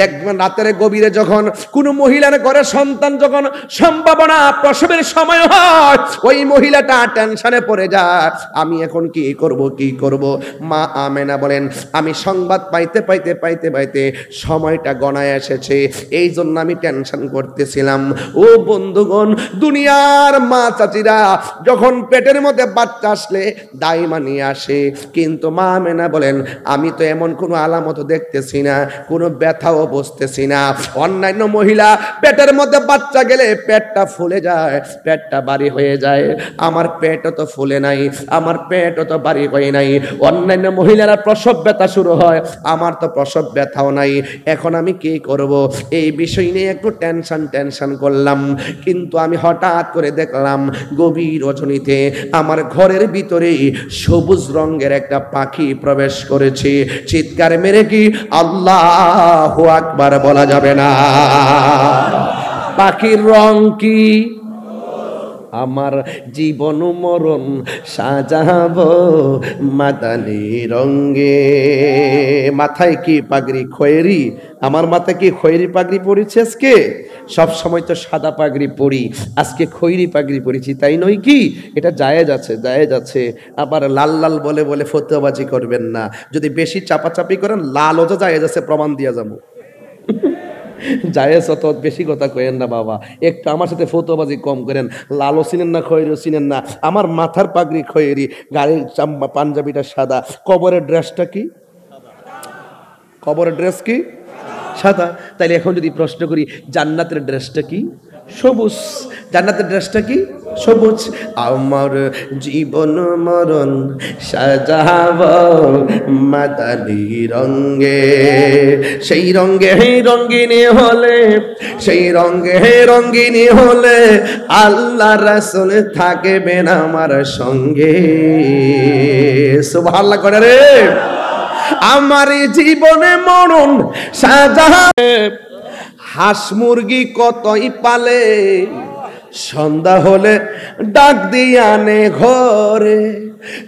দেখবেন রাতের গভীরে যখন কোনো মহিলার ঘরে সন্তান যখন সম্ভাবনা প্রসবের সময় হয়, ওই মহিলাটা টেনশনে পড়ে যায়। আমি এখন কি করব কি করব? মা আমেনা বলেন আমি সংবাদ পাইতে পাইতে পাইতে পাইতে সময়টা গণায় এসেছে, এই জন্য আমি টেনশন করতেছিলাম। ও বন্ধুগণ, দুনিয়ার মা চাচিরা যখন পেটের মধ্যে বাচ্চা আসলে দাইমা নিয়ে আসে, কিন্তু মা আমেনা বলেন আমি তো এমন কোনো আলামত দেখতেছি না, কোনো ব্যথাও বুঝতেছি না। অন্যান্য মহিলা পেটের মধ্যে বাচ্চা গেলে পেটটা ফুলে যায়, পেটটা ভারী হয়ে যায়, আমার পেটও তো ফুলে নাই, আমার পেটও তো ভারী হয় নাই। অন্যান্য মহিলারা প্রসব ব্যথা শুরু হয়, আমার তো প্রসব ব্যথাও নাই। এখন আমি কি করব? এই বিষয় নিয়ে একটু টেনশন করলাম। কিন্তু আমি হঠাৎ করে দেখলাম গভীর রজনীতে আমার ঘরের ভিতরে সবুজ রঙের একটা পাখি প্রবেশ করেছে। চিৎকার মেরে কি আল্লাহু আকবার বলা যাবে না? পাখির রং কি? আমার জীবন মরণ সাজাবো মাদানী রঙে। মাথায় কি পাগড়ি? খয়েরি। আমার মাথায় কি খয়েরি পাগড়ি পরেছে আজকে? সব সময় তো সাদা পাগড়ি পরি, আজকে খয়েরি পাগড়ি পরেছি, তাই নয় কি? এটা জায়েজ আছে, জায়েজ আছে। আবার লাল লাল বলে বলে ফতোয়াবাজি করবেন না। যদি বেশি চাপাচাপি করেন লালও তো জায়েজ আছে, প্রমাণ দিয়া যাবো। জায়েজ অত বেশি কথা কয়েন না বাবা, একটু আমার সাথে ফতোয়াবাজি কম করেন। লালও চিনেন না, খয়েরিও চিনেন না। আমার মাথার পাগড়ি খয়েরি, গাড়ির পাঞ্জাবিটা সাদা। কবরের ড্রেসটা কি? কবরের ড্রেস কি? সাদা। তাইলে এখন যদি প্রশ্ন করি জান্নাতের ড্রেসটা কি? সবুজ। জান্নাতের ড্রেসটা কি? সবুজ। আমার জীবন মরণ সাজাবো মাদানী রঙে, সেই রঙে রঙ্গিনী হলে, সেই রঙে রঙ্গিনী হলে আল্লাহ রাসূল থাকবেন আমার সঙ্গে। সুবহানাল্লাহ করে রে। আমার জীবনে মরণ সাজাবে, হাঁস মুরগি কতই পালে, সন্ধ্যা হলে ডাক দিয়ে আনে ঘরে।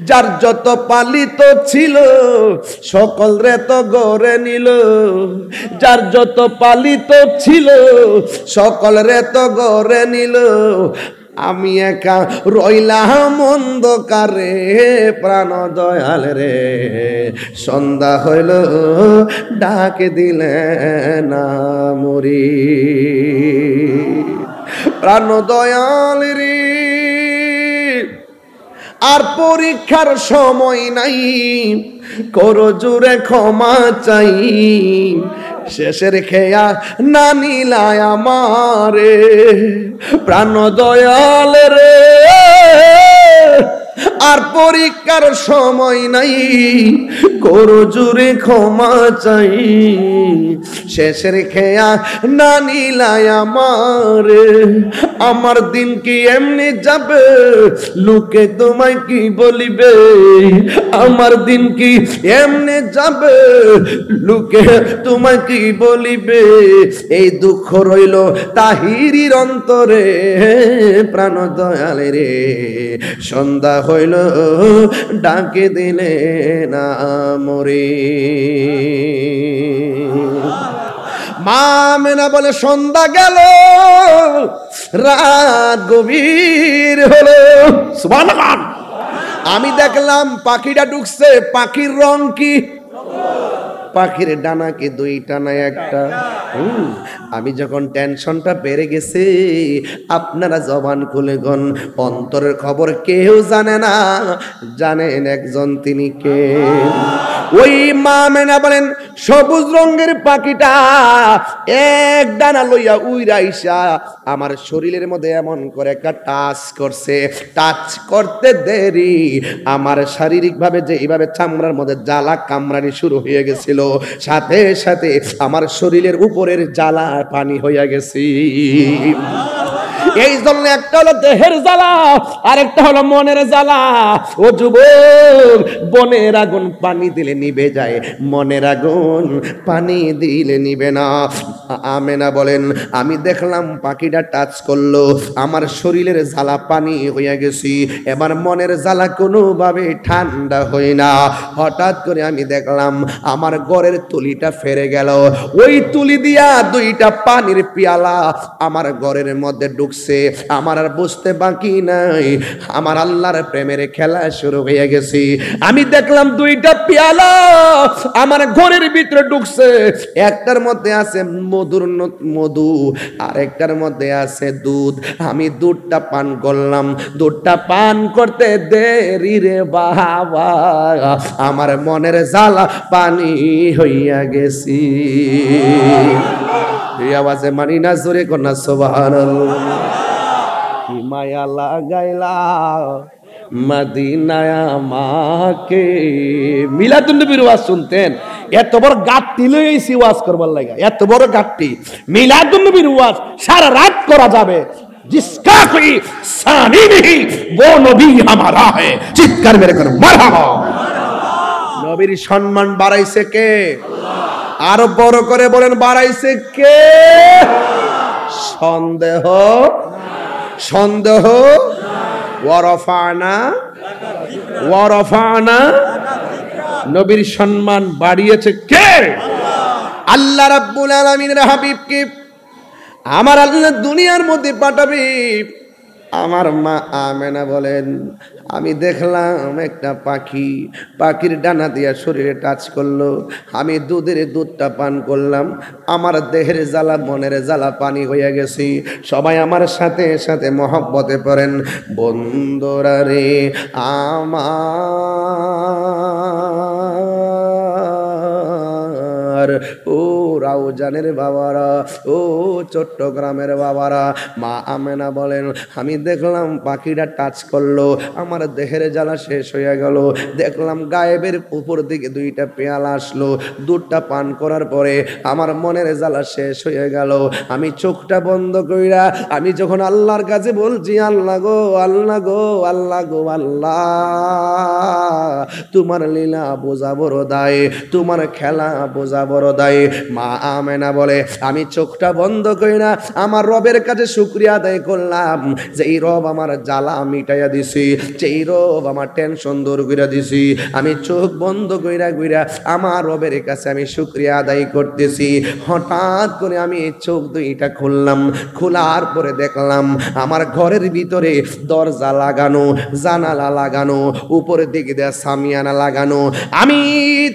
যার যত পালিত ছিল সকল রে তো গড়ে নিল, যার যত পালিত ছিল সকল রে তো গড়ে নিল। আমি একা রইলাম অন্ধকারে, প্রাণ দয়াল রে সন্ধ্যা হইল ডাক দিলে না মরি। প্রাণ দয়াল রে আর পরীক্ষার সময় নাই, করো জোরে ক্ষমা চাই, শেষের খেয়া না নিলায় আমারে। প্রাণ দয়াল রে আর পরীক্ষার সময় নাই, করো জোরে ক্ষমা চাই, শেষের খেয়া না নিলায় আমারে। আমার দিন কি এমনি যাবে, লোকে তোমায় কি বলিবে? আমার দিন কি এমনি যাবে, লোকে তোমায় কি বলিবে? এই দুঃখ রইল তাহিরির অন্তরে। প্রাণ দয়াল রে সন্ধ্যা হইল ডাকে দিলে না মরে। মা মেনা বলে সন্ধ্যা গেল রাত গভীর হলো। সুবহানাল্লাহ। আমি দেখলাম পাখিটা ঢুকছে। পাখির রং কি? পাখির ডানা কি দুইটা না একটা? আমি যখন টেনশনটা বেড়ে গেছে, আপনারা জবান খুলে গন, অন্তরের খবর কেউ জানে না, জানেন একজন, তিনি কে? ওই মা মেনা বলেন সবুজ রঙের পাখিটা এক ডানা লইয়া উইরাইসা আমার শরীরের মধ্যে এমন করে একটা টাচ করছে। টাচ করতে দেরি আমার শারীরিকভাবে যে এইভাবে চামড়ার মধ্যে জ্বালা কামড়ানি শুরু হয়ে গেছিল, সাথে সাথে আমার শরীরের উপরের জ্বালা পানি হইয়া গেছি। এই জন্য একটা হলো দেহের জ্বালা, আর একটা হলো মনের জ্বালা। ও যুবক, বনের আগুন পানি দিলে নিভে যায়, মনের আগুন পানি দিলে নিবে না। আমেনা বলেন আমি দেখলাম পাখিটা টাচ করলো, আমার শরীরের জ্বালা পানি হইয়া গেছি, এবার মনের জ্বালা কোনোভাবে ঠান্ডা হয় না। হঠাৎ করে আমি দেখলাম আমার ঘরের তুলিটা ফেরে গেল। ওই তুলি দিয়া দুইটা পানির পেয়ালা আমার ঘরের মধ্যে ঢুকছে। আমার আর বুঝতে বাকি নাই, আমার আল্লাহর প্রেমের খেলা শুরু হয়ে গেছে। আমি দেখলাম দুইটা পেয়ালা আমার ঘরের ভিতরে ঢুকছে। একটার মধ্যে আছে মধু, আর একটার মধ্যে আছে দুধ। আমি দুধটা পান করলাম। দুধটা পান করতে দেরি রে বাবা, আমার মনের জ্বালা পানি হইয়া গেছি। এই আওয়াজে মানি না, জোরে কন্যা সুবহানাল্লাহ। কি মায়া লাগাইলা মদিনায় আমাকে। মিলাদুন নবীর ওয়াজ শুনতেন, এত বড় গাট্টি লইছি ওয়াজ করবার লাগা, এত বড় গাট্টি। মিলাদুন নবীর ওয়াজ সারা রাত করা যাবে। जिसका कोई सानी नहीं वो नबी हमारा है, চিৎকার মেরে করে মারহাবা। নবীর সম্মান বাড়াইছে কে? আরো বড় করে বলেন, বাড়াইছে কে? সন্দেহ সন্দেহ ওয়ারফানা নবীর সম্মান বাড়িয়েছে কে? আল্লাহ রাব্বুল আলামিনের হাবিবকে আমার আল্লাহ দুনিয়ার মধ্যে পাঠাবে। আমার মা আমেনা বলেন আমি দেখলাম একটা পাখি, পাখির ডানা দিয়া শরীরে টাচ করলো। আমি দুধটা পান করলাম, আমার দেহের জ্বালা মনের জ্বালা পানি হয়ে গেছি। সবাই আমার সাথে সাথে মহব্বতে পড়েন, বন্ধুরা রে আমার ও রাউজানের বাবারা, ও চট্টগ্রামের বাবারা, মা আমেনা বলেন আমি দেখলাম পাখিটা টাচ করলো, আমার দেহের জ্বালা শেষ হয়ে গেল। দেখলাম গায়েবের উপর দিকে দুইটা পেয়ালা আসলো, দুধটা পান করার পরে আমার মনের জ্বালা শেষ হয়ে গেল। আমি চোখটা বন্ধ কইরা আমি যখন আল্লাহর কাছে বলছি, আল্লাহ গো আল্লাহ গো আল্লাহ গো আল্লাহ, তোমার লীলা বোঝা বড় দায়, তোমার খেলা বোঝা বড় দায়। মা আমেনা বলে আমি চোখটা বন্ধ কইরা আমার রবের কাছে শুকরিয়া আদায় করলাম, যে এই রব আমার জ্বালা মিটাইয়া দিছি, যেই রব আমার টেনশন দূর করে দিছি। আমি চোখ বন্ধ কইরা কইরা আমার রবের কাছে আমি শুকরিয়া আদায় করতেছি। হঠাৎ করে আমি চোখ দুইটা খুললাম, খোলার পরে দেখলাম আমার ঘরের ভিতরে দরজা লাগানো, জানালা লাগানো, উপরের দিকে দেয়া সামিয়ানা লাগানো। আমি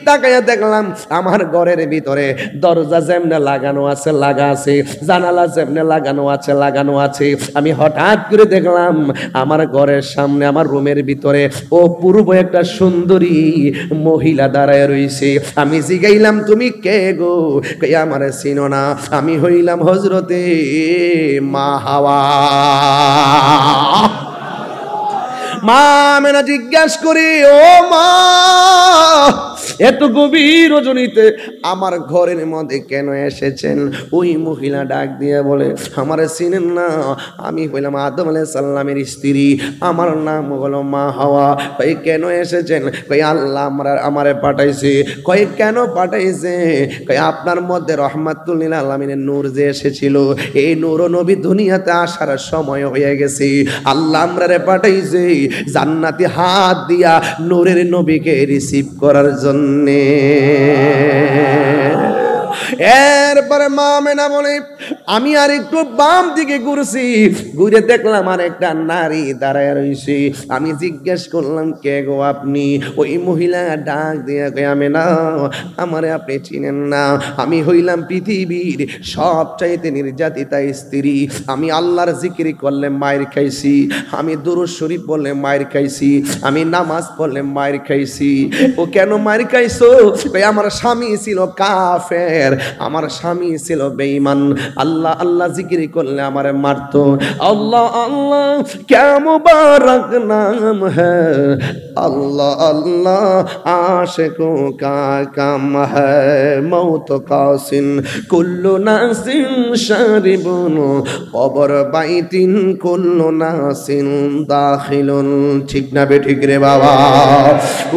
তাকাইয়া দেখলাম আমার ঘরের ভিতরে দরজা যেমনে লাগানো আছে লাগা আছে, জানালা যেমনে লাগানো আছে লাগানো আছে। আমি হঠাৎ করে দেখলাম আমার ঘরের সামনে আমার রুমের ভিতরে অপূর্ব একটা সুন্দরী মহিলা দাঁড়ায় রইছে। আমি জিগাইলাম তুমি কে গো? কে আমারে চিনো না? আমি হইলাম হযরতে মা হাওয়া। মা আমেনা জিজ্ঞাস করি, ও মা, এত গভীর রজনীতে আমার ঘরের মধ্যে কেন এসেছেন? ওই মহিলা ডাক দিয়ে বলে আমারে চিনেন না? আমি হইলাম আদম আলাইহিস সালামের স্ত্রী, আমার নাম হলো মা হাওয়া। কই কেন এসেছেন? কই আল্লাহ আমারে পাঠাইছে। কই কেন পাঠাইছে? কই আপনার মধ্যে রাহমাতুল লিল আলামিনের নূর যে এসেছিল, এই নূর নবী দুনিয়াতে আসার সময় হয়ে গেছে। আল্লাহ আমরারে পাঠাইছে জান্নাতি হাত দিয়া নূরের নবীকে রিসিভ করার জন্যে। এরপরে মা আমেনা বলে আমি আর একটু বাম দিকে ঘুরছি, ঘুরে দেখলাম আর একটা নারী দাঁড়ায় রইছে। আমি জিজ্ঞেস করলাম কে গো আপনি? ওই মহিলা ডাক দিয়ে কয় আমেনা, আমারে আপনি চিনেন না? আমি হইলাম পৃথিবীর সবচাইতে নির্যাতিতা স্ত্রী। আমি আল্লাহর জিকির করলে মায়ের খাইছি, আমি দুরূদ শরীফ বললে মায়ের খাইছি, আমি নামাজ পড়লে মায়ের খাইছি। ও কেন মায়ের খাইছো? কই আমার স্বামী ছিল কাফের, আমার স্বামী ছিল বেঈমান, আল্লাহ আল্লাহ জিকির করলে আমারে মারতো। আল্লাহ আল্লাহ ক্যা মুবারক নাম হ্যায়, আল্লাহ আল্লাহ আশিকো কা কাম হ্যায়, মৌত কাসিন কুল্লু নাসিন শারিবুন কবর বাইতিন কুল্লু নাসিন দাখিলুন। ঠিক না বে ঠিক রে বাবা?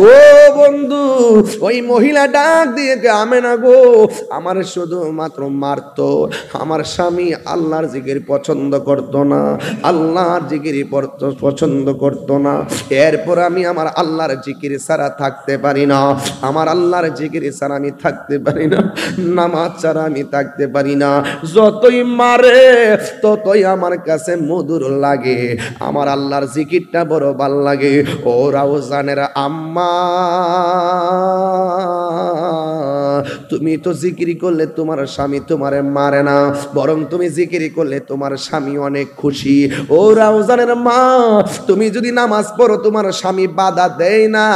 ও বন্ধু, ওই মহিলা ডাক দিয়ে আমেনা গো, আমার শুধুমাত্র মারতো। আমার স্বামী আল্লাহর জিকির পছন্দ করতো না, আল্লাহর জিকির পছন্দ করতো না। এরপর আমি আমার আল্লাহর জিকির ছাড়া থাকতে পারি না, আমার আল্লাহর জিকির ছাড়া আমি থাকতে পারি না, নামাজ ছাড়া আমি থাকতে পারি না। যতই মারে ততই আমার কাছে মধুর লাগে, আমার আল্লাহর জিকিরটা বড় ভাল লাগে। ও রাউজানের আম্মা, তুমি তো জিকিরি করলে তোমার স্বামী তোমারে মারে না, বরং তুমি জিকিরি করলে তোমার স্বামী অনেক খুশি। ও রাউজানের মা, তুমি যদি নামাজ পড়ো তোমার স্বামী বাধা দেয় না,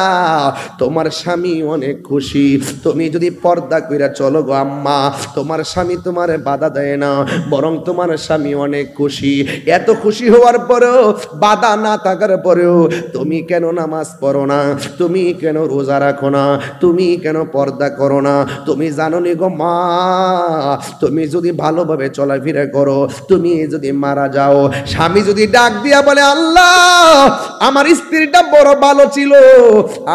তোমার স্বামী অনেক খুশি। তুমি যদি পর্দা কইরা চলো গো আম্মা, তোমার স্বামী তোমারে বাধা দেয় না, বরং তোমার স্বামী অনেক খুশি। এত খুশি হওয়ার পরেও, বাধা না থাকার পরেও তুমি কেন নামাজ পড়ো না? তুমি কেন রোজা রাখো না? তুমি কেন পর্দা করো না? তুমি জানো নি গো মা, তুমি যদি ভালোভাবে চলাফেরা করো, তুমি যদি মারা যাও, স্বামী যদি ডাক দিয়া বলে আল্লাহ আমার স্ত্রীটা বড় ভালো ছিল,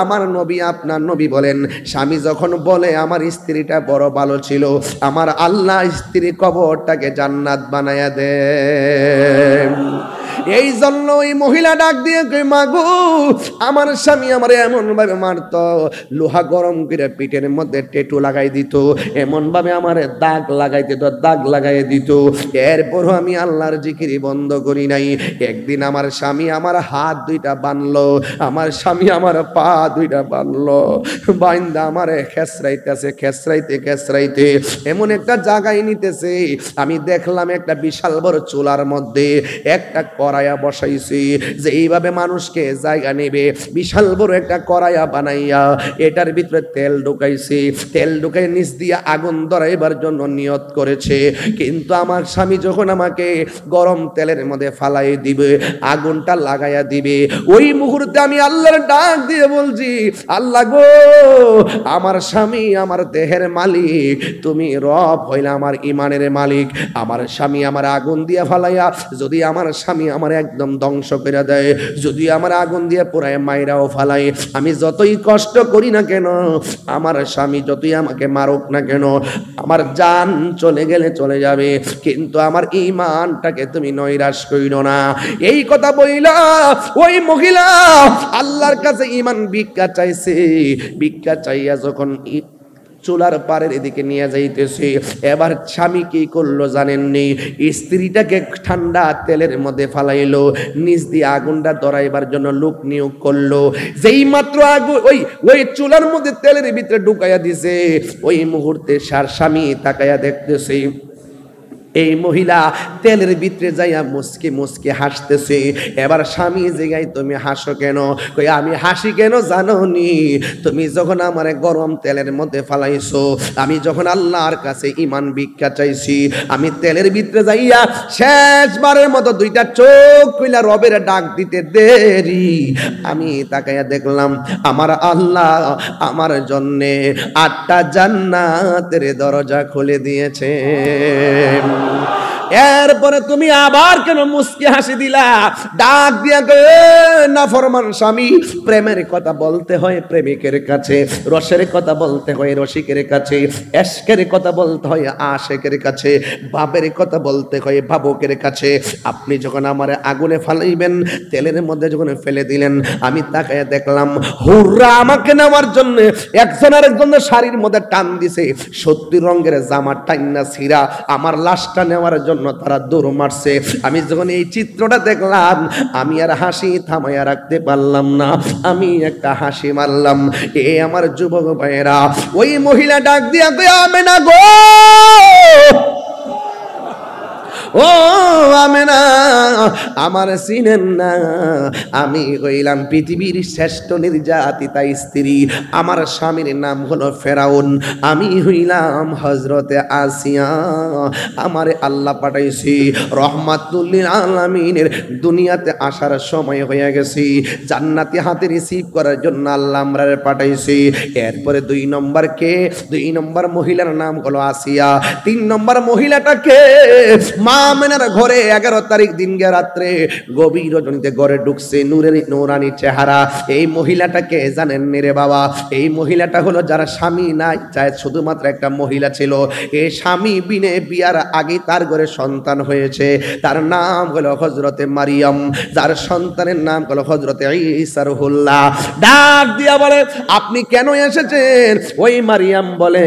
আমার নবী আপনার নবী বলেন স্বামী যখন বলে আমার স্ত্রীটা বড় ভালো ছিল, আমার আল্লাহ স্ত্রীর কবরটাকে জান্নাত বানায়া দেন। এই জন্য ওই মহিলা ডাক দিয়ে কই মাগো, আমার স্বামী আমারে এমন ভাবে মারতো, লোহা গরম করে পিঠের মধ্যে টেটু লাগাই দিত, এমন ভাবে আমারে দাগ লাগাই দিত, দাগ লাগাই দিত। এরপরও আমি আল্লাহর জিকিরি বন্ধ করি নাই। একদিন আমার স্বামী আমার হাত দুইটা বানলো, আমার স্বামী আমার পা দুইটা বানলো, বাইন্দা আমারে খেসরাইতেছে, খেসরাইতে খেসরাইতে এমন একটা জায়গায় নিতেছে, আমি দেখলাম একটা বিশাল বড় চুলার মধ্যে একটা কড়াইয়া বসাইছি, যে এইভাবে মানুষকে জায়গা নেবে বিশাল বড় একটা কড়াইয়া বানাইয়া এটার ভিতরে তেল ঢুকাইছি, তেল ঢুকাই নিচ দিয়ে আগুন ধরাইবার জন্য নিয়ত করেছে। কিন্তু আমার স্বামী যখন আমাকে গরম তেলের মধ্যে ফালাই দিবে, আগুনটা লাগাইয়া দিবে, ওই মুহূর্তে আমি আল্লাহর ডাক দিয়ে বলছি, আল্লাহ গো, আমার স্বামী আমার দেহের মালিক, তুমি রব হইলে আমার ইমানের মালিক। আমার স্বামী আমার আগুন দিয়ে ফালাইয়া যদি আমার স্বামী আমার একদম ধ্বংস করে দেয়, যদি আমার আগুন দিয়ে পুরায় মাইরাও ফালাই, আমি যতই কষ্ট করি না কেন, আমার স্বামী যতই আমাকে মারুক না কেন, আমার জান চলে গেলে চলে যাবে, কিন্তু আমার ঈমানটাকে তুমি নৈরাশ কইরো না। এই কথা বইলা ওই মহিলা আল্লাহর কাছে ঈমান ভিক্ষা চাইছে। ভিক্ষা চাইয়া যখন চুলার পারের এদিকে নিয়ে যাইতেছে, এবার স্বামী কি করলো জানেননি? স্ত্রীটাকে ঠান্ডা তেলের মধ্যে ফালাইলো, নিচ দিয়ে আগুনটা ধরাইবার জন্য লোক নিয়োগ করলো। যেই মাত্র আগুন ওই চুলার মধ্যে তেলের ভিতরে ঢুকাইয়া দিছে, ওই মুহূর্তে স্বামী তাকাইয়া দেখতেছে এই মহিলা তেলের ভিতরে যাইয়া মুসকে মুসকে হাসতেছে। এবার স্বামী জিগাই, তুমি হাসো কেন? কই, আমি হাসি কেন জানো নি? তুমি যখন আমারে গরম তেলের মধ্যে ফালাইছো, আমি যখন আল্লাহর কাছে ঈমান ভিক্ষা চাইছি, আমি তেলের ভিতরে যাইয়া শেষবারের মতো দুইটা চোখ কইলা রবের ডাক দিতে দেরি, আমি তাকাইয়া দেখলাম আমার আল্লাহ আমার জন্যে 8টা জান্নাতের দরজা খুলে দিয়েছে। এরপরে তুমি আবার কেন মুস্কি হাসি দিলা? ডাক দিয়া গে না ফরমান স্বামী, প্রেমের কথা বলতে হয় প্রেমিকের কাছে, রসের কথা বলতে হয় রসিকের কাছে, এশকের কথা বলতে হয় আশেকের কাছে, বাবের কথা বলতে হয় ভাবুকের কাছে। আপনি যখন আমার আগুনে ফালাইবেন, তেলের মধ্যে যখন ফেলে দিলেন, আমি তাকায় দেখলাম হুররা আমাকে নেওয়ার জন্য একজন আরেকজনের শাড়ির মধ্যে টান দিছে, 70 রঙের জামা টাইনা ছিঁড়া আমার লাশটা নেওয়ার জন্য তারা দৌড় মারছে। আমি যখন এই চিত্রটা দেখলাম, আমি আর হাসি থামাইয়া রাখতে পারলাম না, আমি একটা হাসি মারলাম। এ আমার যুবক ভাইয়েরা, ওই মহিলা ডাক দিয়া কই, আমেনা গো, ও আমেনা, আমার চিনেন না? আমি হইলাম পৃথিবীর শ্রেষ্ঠ নির্যাতিতা স্ত্রী, আমার স্বামীর নাম হলো ফেরাউন, আমি হইলাম হযরতে আসিয়া। আমারে আল্লাহ পাঠাইছি রহমাতুল লিল আলামিনের, দুনিয়াতে আসার সময় হয়ে গেছি, জান্নাতি হাতে রিসিভ করার জন্য আল্লাহ আমরারে পাঠাইছি। এরপরে 2 নম্বর কে? 2 নম্বর মহিলার নাম হলো আসিয়া। 3 নম্বর মহিলাটাকে আমেনার ঘরে 11 তারিখ দিনকে রাত্রে গভীর রজনীতে ঘরে ঢুকছে, নূরের নূরানি চেহারা। এই মহিলাটাকে জানেন রে বাবা? এই মহিলাটা হলো যারা স্বামী নাই, চায় শুধুমাত্র একটা মহিলা ছিল, এই স্বামী বিনে বিয়ার আগে তার ঘরে সন্তান হয়েছে, তার নাম হলো হযরতে মারিয়াম, যার সন্তানের নাম হলো হযরতে ঈসা রুহুল্লাহ। ডাক দিয়া বলে, আপনি কেন এসেছেন? ওই মারিয়াম বলে,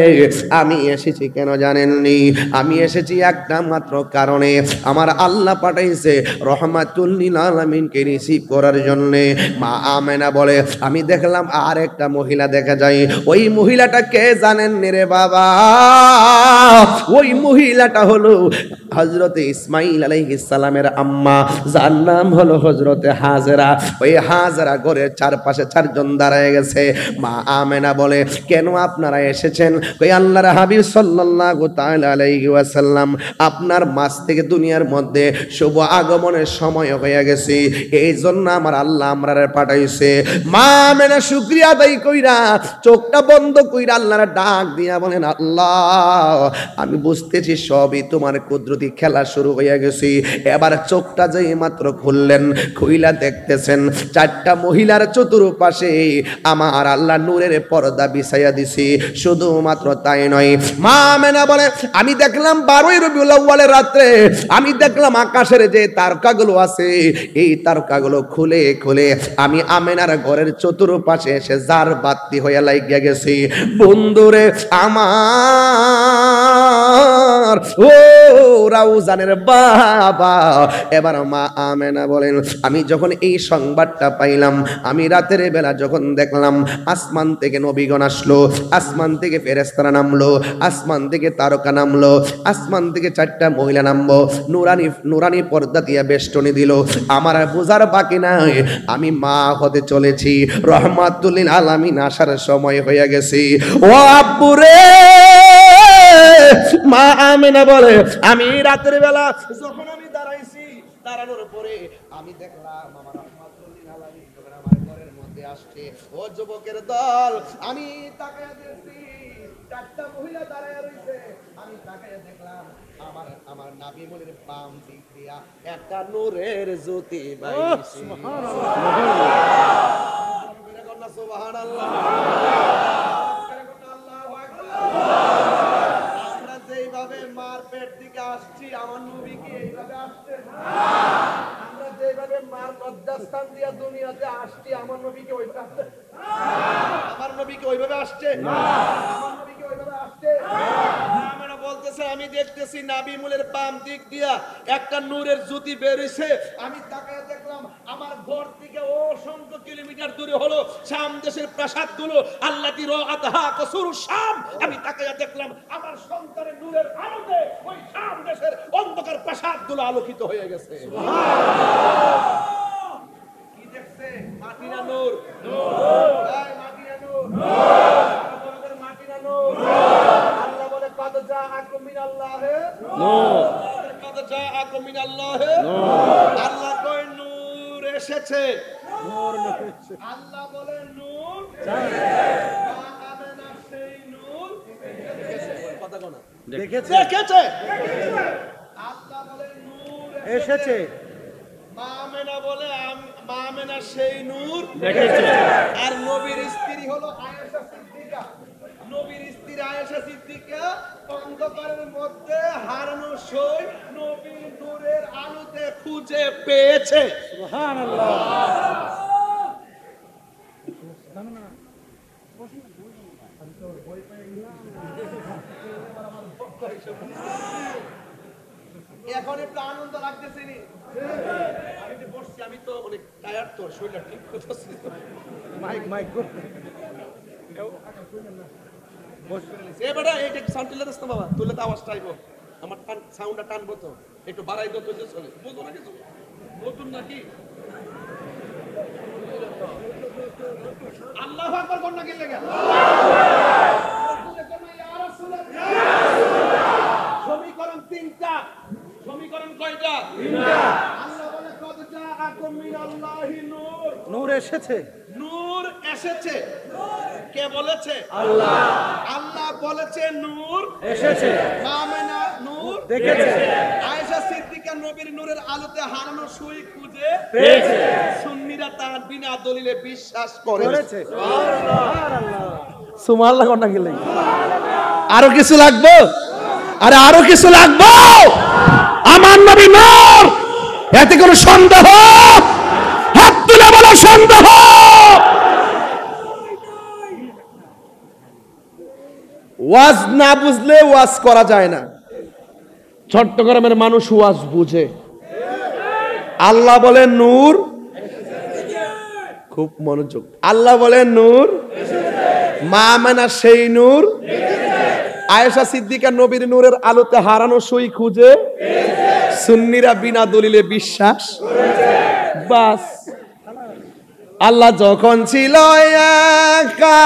আমি এসেছি কেন জানেননি? আমি এসেছি একটা মাত্র কারণে, আমার আল্লাহ পাঠাইছে রহমাতুল লিল আলামিনকে রিসিভ করার জন্য। মা আমেনা বলে, আমি দেখলাম আর একটা মহিলা দেখা যায়। ওই মহিলাটা কে জানেন রে বাবা? ওই মহিলাটা হলো হযরতে ইসমাঈল আলাইহিস সালামের আম্মা, যার নাম হলো হযরতে হাজেরা। ওই হাজেরা ঘরের চারপাশে 4 জন দাঁড়ায় গেছে। মা আমেনা বলে, কেন আপনারা এসেছেন? কই, আল্লাহর হাবিব সাল্লাল্লাহু তাআলা আলাইহি ওয়াসাল্লাম আপনার মাছ থেকে দুনিয়ার মধ্যে শুভ আগমনের সময় হয়ে গেছে, এই জন্য আমার আল্লাহ আমরারে পাঠাইছে। মা আমেনা শুকরিয়া আদায় কইরা চোখটা বন্ধ কইরা আল্লাহর ডাক দিয়া বলেন, আল্লাহ আমি বুঝতেছি সবই তোমার কুদরতি খেলা শুরু হয়ে গেছে। এবার চোখটা যেই মাত্র খুললেন, খুইলা দেখতেছেন 4টা মহিলার চতুর্পাশে আমার আল্লাহ নূরের পর্দা বিছাইয়া দিছি। শুধুমাত্র তাই নয়, মা আমেনা বলে, আমি দেখলাম 12ই রবিউল আউয়ালের রাত্রে আমি দেখলাম আকাশের যে তারকাগুলো আছে, এই তারকাগুলো খুলে খুলে আমি আমেনার ঘরের চতুর্পাশে এসে জার বাতি হয়ে লাগিয়া গেছি। বন্ধুরে আমার, ও রাউজানের বাবা। এবার মা আমেনা বলেন, আমি যখন এই সংবাদটা পাইলাম, আমি রাতের বেলা যখন দেখলাম আসমান থেকে নবীগণ আসলো, আসমান থেকে ফেরেশতারা নামলো, আসমান থেকে তারকা নামলো, আসমান থেকে 4টা মহিলা নামলো, নুরানি নুরানি পর্দা দিয়ে বেষ্টনী দিল। আমার বোঝার বাকি নাই, আমি মা হতে চলেছি, রহমাতুল লিল আলামিন আসার সময় হয়ে গেছে। ও আব্বুরে, মা আমেনা বলে, আমি রাতের বেলা যখন আমি দাঁড়াইছি, দাঁড়ানোর পরে আমি দেখলাম আমার রহমাতুল লিল আলামিন যখন আমার ঘরের মধ্যে আসছে। ও যুবকের দল, আমি তাকায়া দেখছি চারটা মহিলা দাঁড়ায় রইছে। আমি তাকায়া দেখলাম আমার আমার নাবি মুনির বাম দিক দিয়া একটা নূরের জ্যোতি বাইছে। সুবহানাল্লাহ, সুবহানাল্লাহ, আল্লাহু আকবার। আমরা যেইভাবে মার পেট দিকে আসছি, আমার নবী কি এইভাবে আসছে? আমরা যেইভাবে মার লজ্জাস্থান দিয়া দুনিয়াতে আসছি, আমার নবী কি ওইভাবে আসছে? আমার নবী কি ওইভাবে আসছে? আমার নবী কি ওইভাবে আসছে? আমরা বলতেছে, আমি দেখতেছি নাবি মুলের বাম দিক দিয়া একটা নূরের জ্যোতি বের হইছে। আমি তাকায় দেখলাম আমার ঘর থেকে অসংখ্য কিলোমিটার দূরে হলো শাম দেশের প্রাসাদগুলো, আল্লাতি রাআতহা কসুরুশ শাম। আমি তাকায় দেখলাম আমার সন্তানের নূরের আলোতে ওই শাম দেশের অন্ধকার প্রাসাদগুলো আলোকিত হয়ে গেছে। সুবহানাল্লাহ। কি দেখছে? মাটি না নূর? নূর। এই মাটি না নূর? নূর। মাটি না নূর? আল্লাহ বলে কদ জাআকুম মিনাল্লাহি নূর। কদ জাআকুম মিনাল্লাহি নূর। আল্লাহ কয় নূর এসেছে। নূর এসেছে। আল্লাহ বলে নূর মা আমেনা সেই নূর দেখেছে। কথা কোনা? দেখেছে। দেখেছে। আল্লাহ বলে নূর এসেছে। মা আমেনা বলে মা আমেনা সেই নূর দেখেছে। আর নবীর স্ত্রী হলো আয়েশা সিদ্দিকা। নবীর স্ত্রী আয়েশা সিদ্দিকা অন্ধকারের মধ্যে হারানো সই নবীর নূরের আলোতে খুঁজে পেয়েছে। সুবহানাল্লাহ। এখন একটু আনন্দ লাগতেছে নি? আমি তো বসছি, আমি তো অনেক টায়ার্ড, তো শরীরটা ঠিক করতেছি। মাইক মাইক সাউন্ড তুলে দিস না বাবা, তুলে তো আওয়াজটা আইব। আমার সাউন্ডটা টানবো তো, একটু বাড়াই দো তো চলে। বুঝবো না কিছু নতুন নাকি? আল্লাহু আকবার কোন নাকি লেগে? সমীকরণ তিনটা। সমীকরণ কয়টা? তিনটা। আল্লাহ বলে কদ জাআকুম মিনাল্লাহি নূর। নূর এসেছে। নূর এসেছে। কে বলেছে? আল্লাহ। আল্লাহ বলেছে নূর এসেছে। আমেনা নূর দেখেছে। আয়েশা সিদ্দিকা নবীর নূরের আলোতে হারানো সুই খুঁজে পেয়েছে। সুন্নিরা তার বিনা দলিলে বিশ্বাস করেছে। সুবহানাল্লাহ। সুবহানাল্লাহ কোন নাকি লেগে? আরো কিছু লাগবে? আরে আরো কিছু লাগবে? আমার নবী নূর, এতে কোনো সন্দেহ? হাত তুলে বলো সন্দেহ। ওয়াজ না বুঝলে ওয়াজ করা যায় না। চট্টগ্রামের মানুষ ওয়াজ বুঝে। আল্লাহ বলেন নূর, খুব মনোযোগ। আল্লাহ বলেন নূর, মা আমেনা সেই নূর, আয়েশা সিদ্দিকা নবীর নূরের আলোতে হারানো সই খুঁজে, সুন্নিরা বিনা দলিলে বিশ্বাস। বাস। আল্লাহ যখন ছিল একা,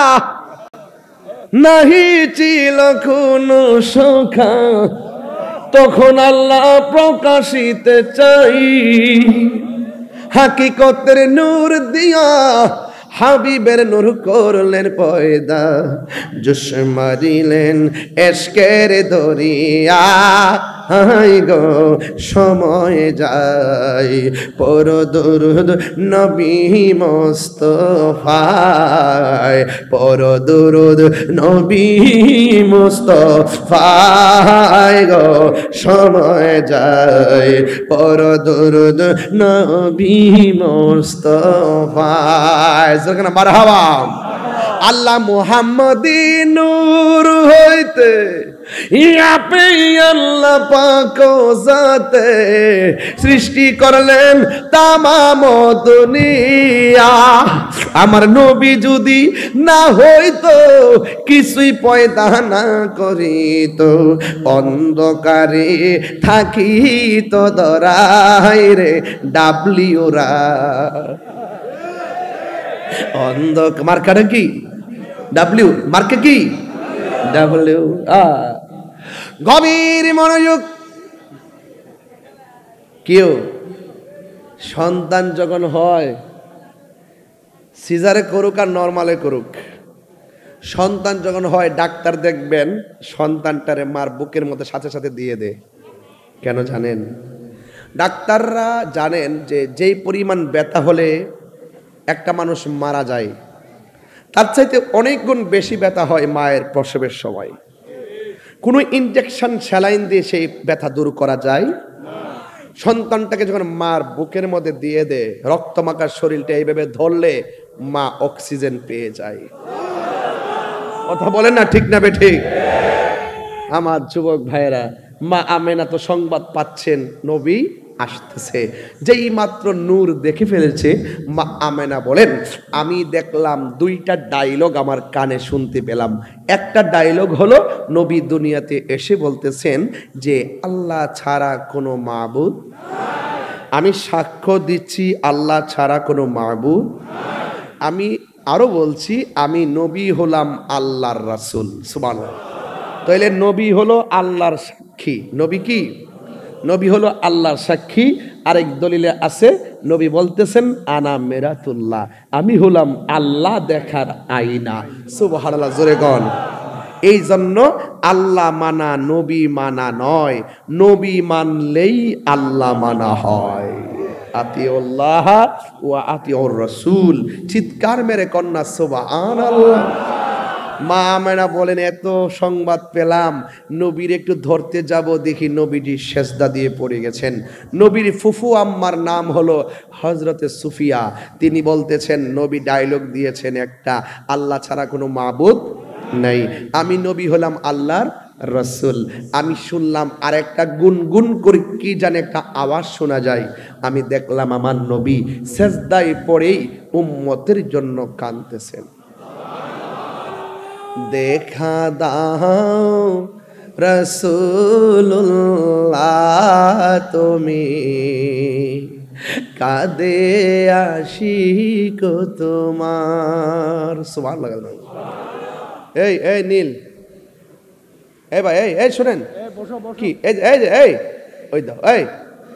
নাহি ছিল কোনো সখা, তখন আল্লাহ প্রকাশিতে চাই হাকিকতের নূর দিয়া হাবিবের নূর করলেন পয়দা, জোশ মারিলেন এশকের দরিয়া। হাই গো সময় যায়, পর দুরুদ নবী মুস্তাফায়, পর দুরুদ নবী মুস্তাফায় গো সময় যায়, পর দুরুদ নবী মুস্তাফায়। মারহাবা। আল্লাহ মুহাম্মদী নূর হইতে ইয়াপে আল্লাহ পাক জাতে সৃষ্টি করলেন তামাম দুনিয়া। আমার নবী যদি না হইতো, কিছুই পয়দা না করিত, অন্ধকারে থাকিত ধরাই রে ডাবলিউরা। মার্কাটা কি? ডাব্লিউ। মার্কে কি? ডাব্লিউ। গভীর মনোযোগ। কেউ সন্তান যখন হয়, সিজারে করুক আর নরমালে করুক, সন্তান যখন হয় ডাক্তার দেখবেন সন্তানটারে মার বুকের মধ্যে সাথে সাথে দিয়ে দে। কেন জানেন? ডাক্তাররা জানেন যে যেই পরিমাণ ব্যথা হলে একটা মানুষ মারা যায়, তার চাইতে অনেক গুণ বেশি ব্যথা হয় মায়ের প্রসবের সময়। কোনো ইনজেকশন স্যালাইন দিয়ে সেই ব্যথা দূর করা যায়? সন্তানটাকে যখন মার বুকের মধ্যে দিয়ে দে, রক্তমাখা শরীরটা এইভাবে ধরলে মা অক্সিজেন পেয়ে যায়। কথা বলেন না ঠিক না বেঠিক? আমার যুবক ভাইয়েরা, মা আমেনা তো সংবাদ পাচ্ছেন নবী আসতেছে। যেই মাত্র নূর দেখে ফেলেছে, মা আমেনা বলেন আমি দেখলাম দুইটা ডায়লগ আমার কানে শুনতে পেলাম। একটা ডায়লগ হলো নবী দুনিয়াতে এসে বলতেছেন যে আল্লাহ ছাড়া কোনো মাবুদ, আমি সাক্ষ্য দিচ্ছি আল্লাহ ছাড়া কোনো মাবুদ। আমি আরো বলছি আমি নবী হলাম আল্লাহর রাসূল। সুবহানাল্লাহ। তাহলে নবী হলো আল্লাহর সাক্ষী। নবী কি? নবী হলো আল্লাহর সাক্ষী। আরেক দলিলে আছে নবী বলতেছেন আনা মেরাতুল্লাহ, আমি হলাম আল্লাহ দেখার আয়না। সুবহানাল্লাহ, জোরে কোন। এই জন্য আল্লাহ মানা নবী মানা নয়, নবী মানলেই আল্লাহ মানা হয়। আতিউল্লাহ ওয়া আতিউর রাসূল। চিৎকার মেরে কন্যা সুবহানাল্লাহ। মা আমেনা বলেন এত সংবাদ পেলাম, নবীর একটু ধরতে যাব, দেখি নবীজি সেজদা দিয়ে পড়ে গেছেন। নবীর ফুফু আম্মার নাম হলো হযরতে সুফিয়া। তিনি বলতেছেন নবী ডায়লগ দিয়েছেন একটা, আল্লাহ ছাড়া কোনো মাবুদ নাই, আমি নবী হলাম আল্লাহর রাসূল। আমি শুনলাম আর একটা গুনগুন করে কি জানে একটা আওয়াজ শোনা যায়। আমি দেখলাম আমার নবী সেজদায় পড়েই উম্মতের জন্য কাঁদতেছেন। দেখা দাও রাসূলুল্লাহ তুমি, কাঁদে আশিক তোমার। সুবহানাল্লাহ। এই এই নীল, এই ভাই, এই এই শুনেন কি, এই এই ওই দাও, এই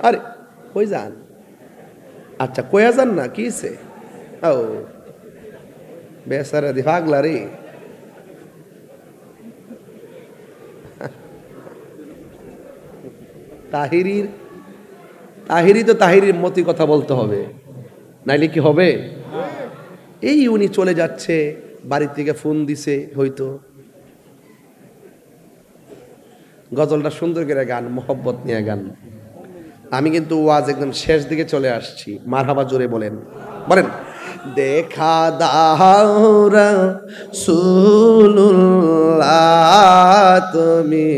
আরে কই যান? আচ্ছা কইয়া যান না, কি সে? ও বেচারা দি পাগলা রে। তাহিরি তো তাহিরির মতি কথা বলতে হবে, নাইলে কি হবে? এই উনি চলে যাচ্ছে, বাড়ি থেকে ফোন দিছে হয়তো। গজলটা সুন্দর করে গান, মোহব্বত নিয়ে গান। আমি কিন্তু ওয়াজ একদম শেষ দিকে চলে আসছি। মারহাবা জোরে বলেন, বলেন। দেখা দাও রাসূলুল্লাহ তুমি,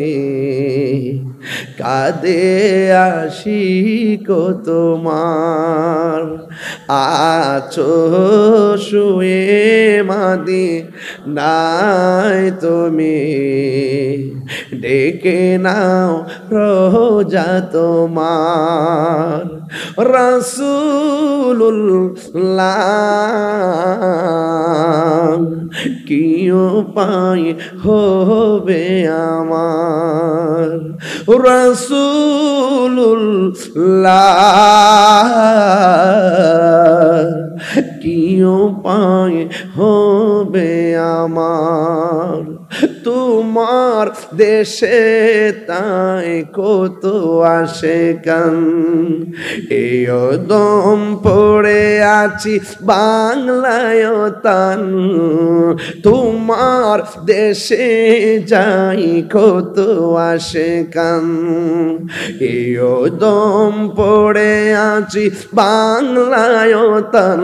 কাঁদে আশিক তোমার, আছো শুয়ে মদিনায় তুমি, ডেকে নাও রোজা তোমার। রাসূলুল্লাহ কি উপায় হবে আমার, রাসূলুল্লাহ কি উপায় হবে আমার। তোমার দেশে তাই কত আশিকান, এই দম পড়ে আছি বাংলায় তান। তোমার দেশে যাই কত আশিকান, এই দম পড়ে আছি বাংলায় তান।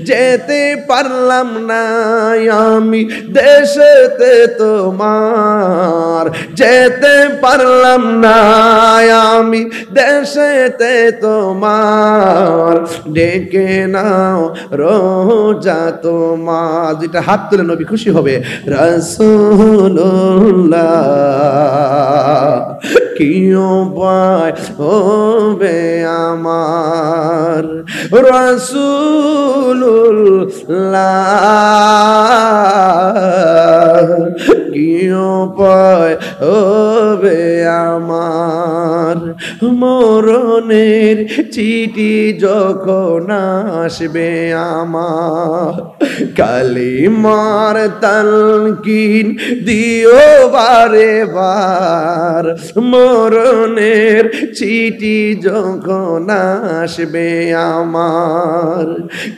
যেতে পারলাম না আমি দেশেতে তোমার, যেতে পারলাম না আমি দেশেতে তোমার, ডেকে নাও রোজা তোমার। যেটা হাত তুলে নবী খুশি হবে। রাসূলুল্লাহ কি উপায় হবে আমার, রাসূলুল্লাহ কি উপায় হবে আমার, মরণের চিঠি যখন আসবে আমার, কালিমার তালকিন দিও বারে বার, মরণের চিঠি যখন আসবে আমার,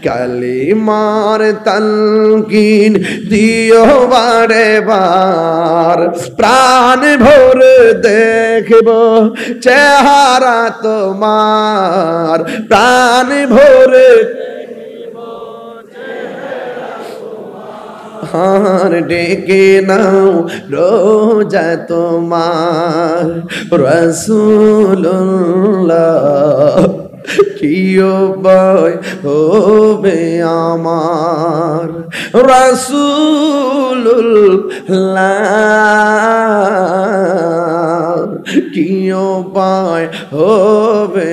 কালিমার তালকিন দিও বারে বার, প্রাণ ভরে দেখব চেহারা তোমার, প্রাণ ভরে হার, ডেকে নাও রোজা তোমার, রাসূলুল্লাহ কি উপায় হবে আমার, রাসূলুল্লাহ কি উপায় হবে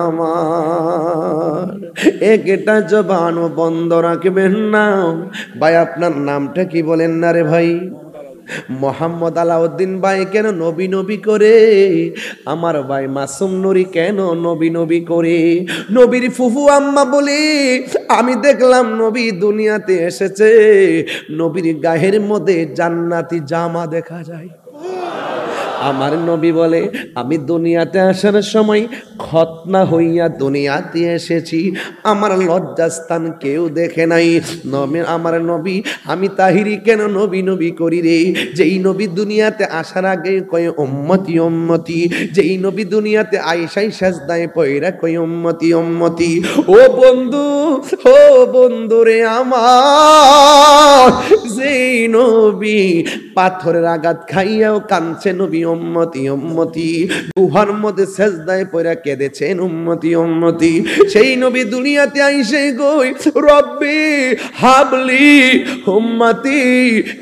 আমার। একটা জবান বন্ধ রাখবেন না। ভাই আপনার নামটা কি বলেন না রে ভাই? মোহাম্মদ আলাউদ্দিন ভাই কেন নবী নবী করে? আমার ভাই মাসুম নুরি কেন নবী নবী করে? নবীর ফুফু আম্মা বলে আমি দেখলাম নবী দুনিয়াতে এসেছে, নবীর গায়ের মধ্যে জান্নাতি জামা দেখা যায়। আমার নবী বলে আমি দুনিয়াতে আসার সময় খতনা হইয়া দুনিয়াতে এসেছি, আমার লজ্জাস্থান কেউ দেখে নাই। আমার নবী আমি তাহিরি কেন নবী নবী করি রে? যেই নবী দুনিয়াতে আসার আগে কয় উম্মতি উম্মতি, যেই নবী দুনিয়াতে আয়েশাই সাজদায় পয়রা কয় উম্মতি উম্মতি। ও বন্ধু, ও বন্ধু রে আমার, যেই নবী পাথরের আঘাত খাইয়াও কাঁদছে নবী উম্মতি উম্মতি, গুহার মধ্যে সেজদায় পড়ে কেঁদেছেন উম্মতি উম্মতি, সেই নবী দুনিয়াতে আইসে গই রব্বি হাবলি উম্মতি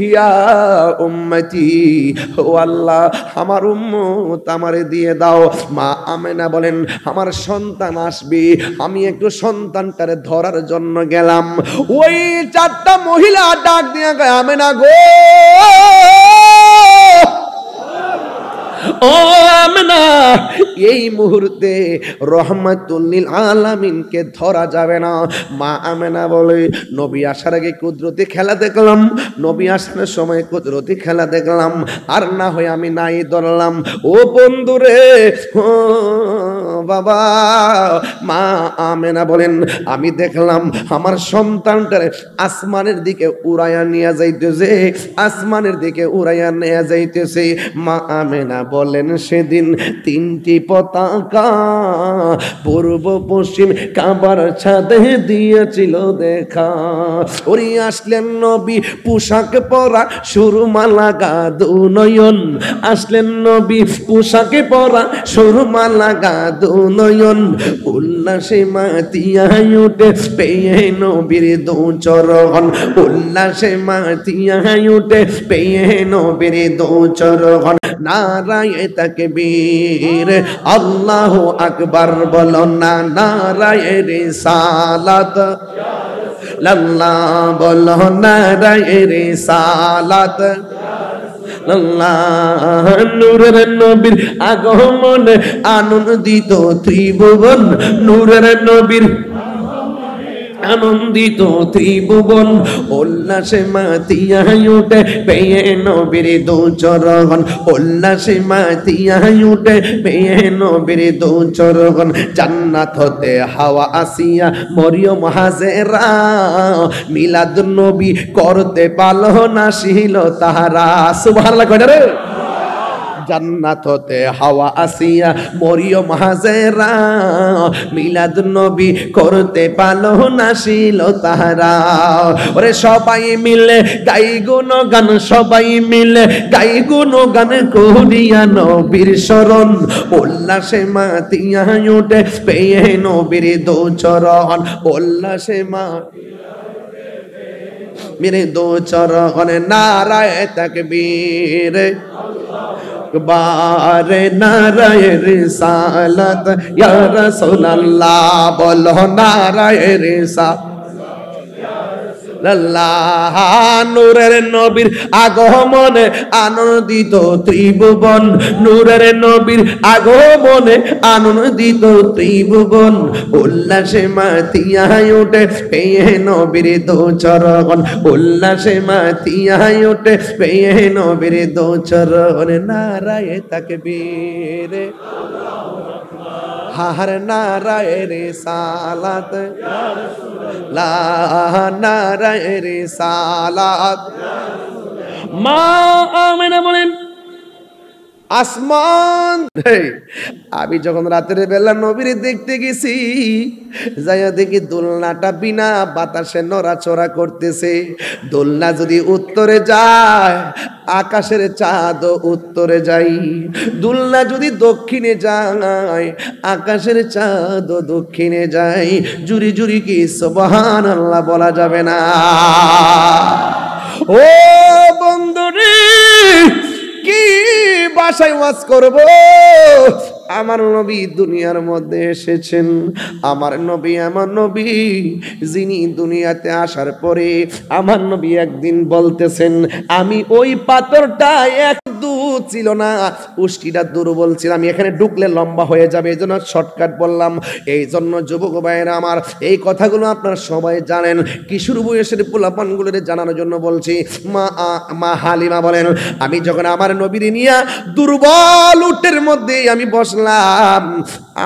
ইয়া উম্মতি, ও আল্লাহ আমার উম্মত আমারে দিয়ে দাও। মা আমেনা বলেন আমার সন্তান আসবে, আমি একটু সন্তানটারে ধরার জন্য গেলাম, ওই চারটা মহিলা ডাক দিয়া গায় আমেনা গো, ও আমেনা এই মুহূর্তে রহমাতুল লিল আলামিনকে ধরা যাবে না। মা আমেনা বলে নবী আসার আগে কুদরতি খেলা দেখলাম, নবী আসার সময় কুদরতি খেলা দেখলাম, আর না হয় আমি নাই ধরলাম। ও বন্ধুরে, ও বাবা, মা আমেনা বলেন আমি দেখলাম আমার সন্তানটারে আসমানের দিকে উড়াইয়া নিয়ে যাইতেছে, আসমানের দিকে উড়াইয়া নিয়ে যাইতেছে। মা আমেনা বলেন সেদিন তিনটি পতাকা পূর্ব পশ্চিম কাবার ছাদে দিয়েছিল দেখা। ওরে আসলেন নবী পোশাক পরা সুরমা লাগা দুনয়ন, আসলেন নবী পোশাকে পরা সুরমা লাগা দুনয়ন, উল্লাসে মাতিয়া উঠে পেয়ে নবীর দু চরণ, উল্লাসে মাতিয়া উঠে পেয়ে নবীর দু চরণ। নারায়ে তাকবীর আল্লাহু আকবার বলো না, নারায়ে রিসালাত আল্লাহ বলো, নারায়ে রিসালাত আল্লাহ। নূরের নবীর আগমনে আনন্দিত ত্রিভুবন, নূরের নবীর আনন্দিত ত্রিভুবন, উল্লাসে মাতিয়া উঠে পেয়ে নবীর দু চরণ, উল্লাসে মাতিয়া উঠে পেয়ে নবীর দু চরণ। জান্নাত হতে হাওয়া আসিয়া মরিয়ম হাজেরা, মিলাদ নবী করতে পালো না ছিল তাহারা। সুবহানাল্লাহ কয় না রে? জান্নাত হতে হাওয়া আসিয়া মরিয়ম হাজেরা মিলাদ নবী করতে পারলো না ছিল তাহারা। ওরে সবাই মিলে গাই গুণগান, সবাই মিলে গাই গুণগান করিয়া নবীর শরণ উল্লাসে মাতিয়া উঠে পেয়ে নবীর দো চরণ উল্লাসে মা মেরে দো চরণ নারায়ে তাকবীর বারে নারায়ে রিসালাত ইয়া রাসূলুল্লাহ বলো নারায়ে রিসালাত আল্লাহ। নূরের নবীর আগমনে আনন্দিত ত্রিভুবন, নূরের নবীর আগমনে আনন্দিত ত্রিভুবন উল্লাসে মাতিয়া ওঠে পেয়ে নবীর দো চরণ উল্লাসে মাতিয়া ওঠে পেয়ে নবীর দো চরণ নারায়ে তাকবীর হার নারায়ে রিসালাত লা নারায়ে রিসালাত। মা আমিনা বলেন আসমান আমি যখন রাতের বেলা নবীর দেখতে গেছি যাইয়া দেখি দোলনাটা বিনা বাতাসে নড়াচড়া করতেছে। দোলনা যদি উত্তরে যায় আকাশের চাঁদ উত্তরে যাই, দোলনা যদি দক্ষিণে যায় আকাশের চাঁদ দক্ষিণে যায়। জুরি জুরি কি সুবহানাল্লাহ বলা যাবে না? ও বন্ধুরে কি ভাষায় ওয়াজ করব? আমার নবী দুনিয়ার মধ্যে এসেছেন, আমার নবী আমার নবী যিনি দুনিয়াতে আসার পরে আমার নবী একদিন বলতেছেন আমি ওই পাথরটা এক দুধ ছিল না, পুষ্টিটা দুর্বল ছিল। আমি এখানে ঢুকলে লম্বা হয়ে যাবে, এই জন্য শর্টকাট বললাম। এই জন্য যুবক ভাইয়েরা আমার এই কথাগুলো আপনারা সবাই জানেন, কিশোর বয়সের পোলাপানগুলোর জানানোর জন্য বলছি। মা হালিমা বলেন আমি যখন আমার নবীর নিয়া দুর্বল উটের মধ্যে আমি বসলাম,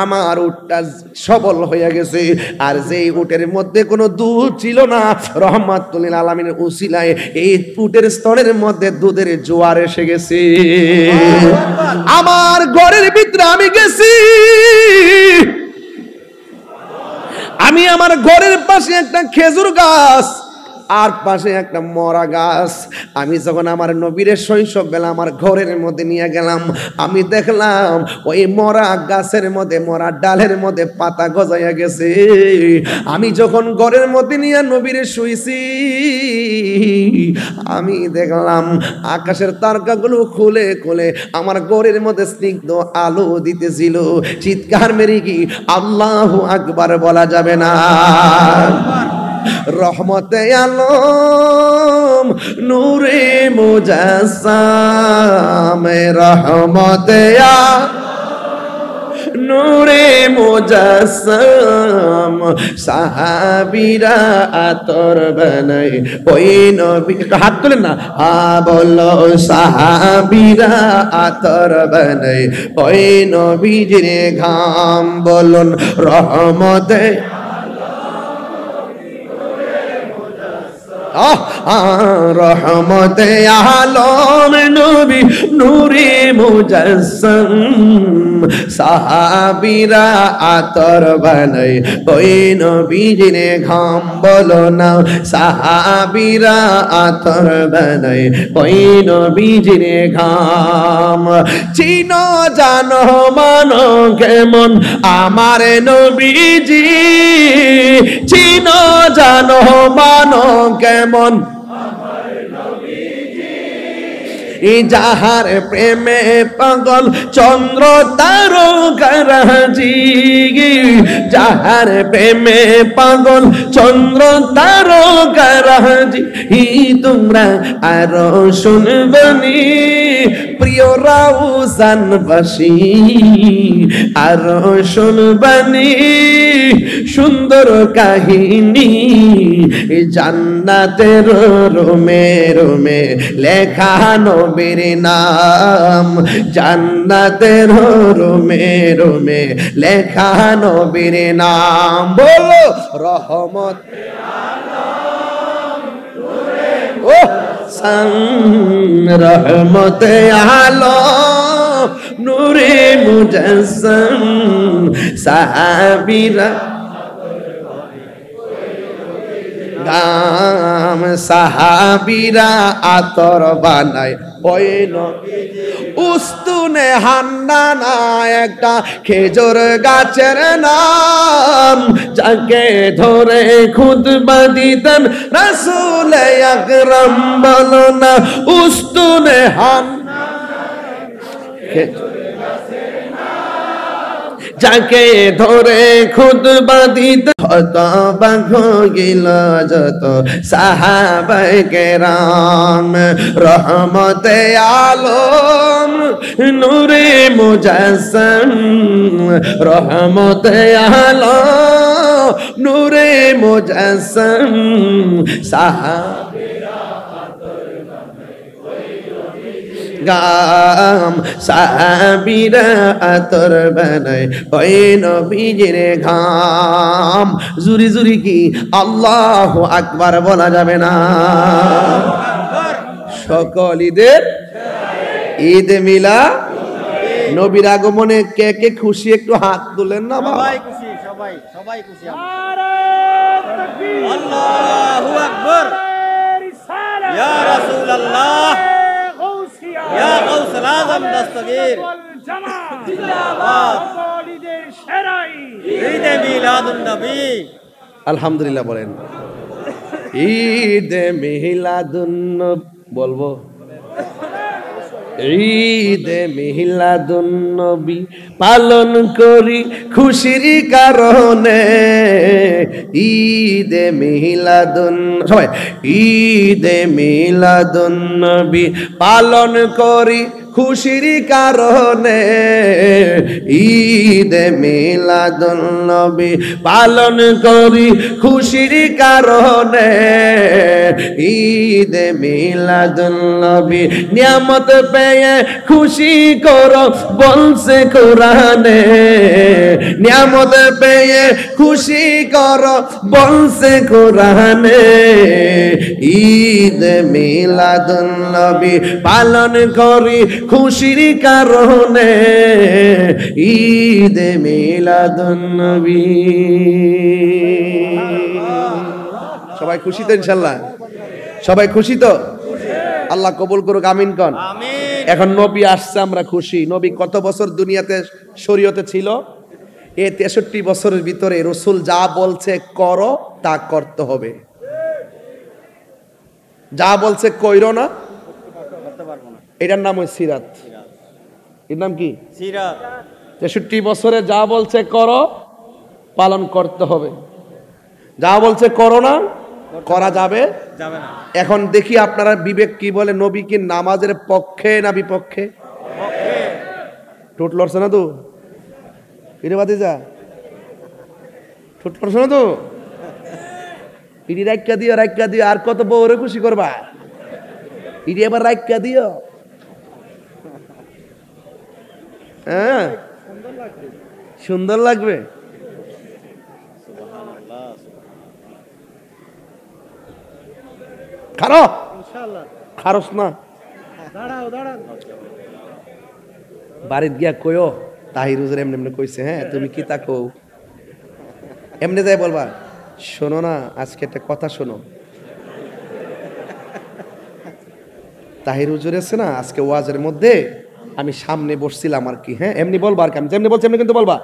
আমার উটটা সবল হয়ে গেছে, আর যেই উটের মধ্যে কোনো দুধ ছিল না রহমাতুল আলামিনের উসিলায় এই উটের স্তনের মধ্যে দুধের জোয়ার এসে গেছে। আমার ঘরের ভিতরে আমি গেছি, আমি আমার ঘরের পাশে একটা খেজুর গাছ আর পাশে একটা মরা গাছ। আমি যখন আমার নবীর শৈশব বেলা আমার ঘরের মধ্যে নিয়ে গেলাম, আমি দেখলাম ওই মরা গাছের মধ্যে মরা ডালের মধ্যে পাতা গজাইয়া গেছে। আমি যখন ঘরের মধ্যে নিয়ে নবীর শুইছি, আমি দেখলাম আকাশের তারকাগুলো খুলে খুলে আমার ঘরের মধ্যে স্নিগ্ধ আলো দিতেছিল। চিৎকার মেরে কি আল্লাহু আকবার বলা যাবে না? রহমতে আলম নূরে মুজাসসাম রহমতে নূরে মুজাসসাম সাহাবীরা আতর বানাই ওই নবী। হাত তুলেন না, বলো সাহাবীরা আতর বানাই ওই নবীজির ঘাম। বলুন রহমতে রহমতে আলম নবী নূরে মুজাসসাম সাহাবীরা আতর বানাই ওই নবীজির ঘাম। বলো না সাহাবীরা আতর বানাই ওই নবীজির ঘাম। চিনো জানো মানো কেমন আমার নবীজি, চিনো জানো মানো কেমন যাহার প্রেমে পাগল চন্দ্র তারকারাজি, যাহার প্রেমে পাগল চন্দ্র তারকারাজি। তোমরা আরো শুনবনি প্রিয় রাউজানবাসী, আরো শুনবনি সুন্দর কাহিনী জান্নাতের রুমে রুমে লেখা নবীর নাম, জান্নাতের রুমে রুমে লেখা নবীর নাম। বলো রহমত ও রহমতে আলম নূরে মুজাসসাম সাহাবীরা গাম সাহাবীরা আতর বানায় ওই উস্তুনে হান্নানা একটা খেজুর গাছের নাম, যাকে ধরে খুতবা দিতেন রাসূল আকরাম। বলো না উস্তুনে যাকে ধরে খুতবা দিতেন হতবাক হইল যত সাহাবায়ে কেরাম। রহমতে আলম নূরে মুজাসসাম রহমতে আলম নূরে মুজাসসাম সাহাবীরা গাম সাহাবীরা আতর বানায় ওই নবীজির ঘাম। জুরি জুরি কি আল্লাহু আকবার বলা যাবে না? সকল ঈদের ঈদ মিলাদ নবীর আগমনে কে কে খুশি একটু হাত তুলেন না বাবা? সবাই খুশি, সবাই সবাই খুশি। আল্লাহু আকবার। ইয়া রাসূলুল্লাহ ইয়া গাউসুল আযম দস্তগীর জিন্দাবাদ। ঈদের সেরা ঈদ মিলাদুন নবী। আলহামদুলিল্লাহ বলেন। ঈদ মিলাদুন নবী বলবো। ঈদ মিলাদুন নবী পালন করি খুশির কারণে। ঈদ মিলাদুন সবাই ঈদ মিলাদুন নবী পালন করি খুশির কারণে। ঈদ মিলাদুন নবী পালন করি খুশির কারণে। ঈদ মিলাদুন নবী নিয়ামত পেয়ে খুশি করো বলছে কোরআনে। নিয়ামত পেয়ে খুশি করো বলছে কোরআনে। ঈদ মিলাদুন নবী পালন করি খুশির কারণে। ঈদ মিলাদুন নবী। সবাই খুশি তো ইনশাআল্লাহ? সবাই খুশি তো? আল্লাহ কবুল করুক, আমিন কন। এখন নবী আসছে, আমরা খুশি। নবী কত বছর দুনিয়াতে শরীয়তে ছিল? এই 63 বছরের ভিতরে রাসূল যা বলছে করো তা করতে হবে। যা বলছে কইরো না এটার নাম ওই সিরাত। এর নাম কি? সিরাত। 63 বছরে যা বলছে করো পালন করতে হবে, যা বলছে করো না করা যাবে যাবে না। এখন দেখি আপনারা বিবেক কি বলে, নবী কি নামাজের পক্ষে না বিপক্ষে? ঠোঁট লড়ছে না তো? পিড়ে বাতি যা ঠোঁট লড়ছে না তো? পিড়ি রাইকা দিও, রাইকা দিও। আর কত বউরে খুশি করবা? পিড়ি এবার রাইকা দিও। হ্যাঁ সুন্দর লাগবে। খারো খারস না, বাড়িতে গিয়া কইও তাহির হুজুর এমনি এমনি কইছে। হ্যাঁ তুমি কি তা কও? এমনি যাই বলবা, শোনো না আজকে একটা কথা শোনো, তাহির হুজুর আছে না আজকে ওয়াজের মধ্যে আমি সামনে বসছিলাম আর কি। হ্যাঁ এমনি বলবা আর কি, আমি যেমনি বলছি এমনি কিন্তু বলবা।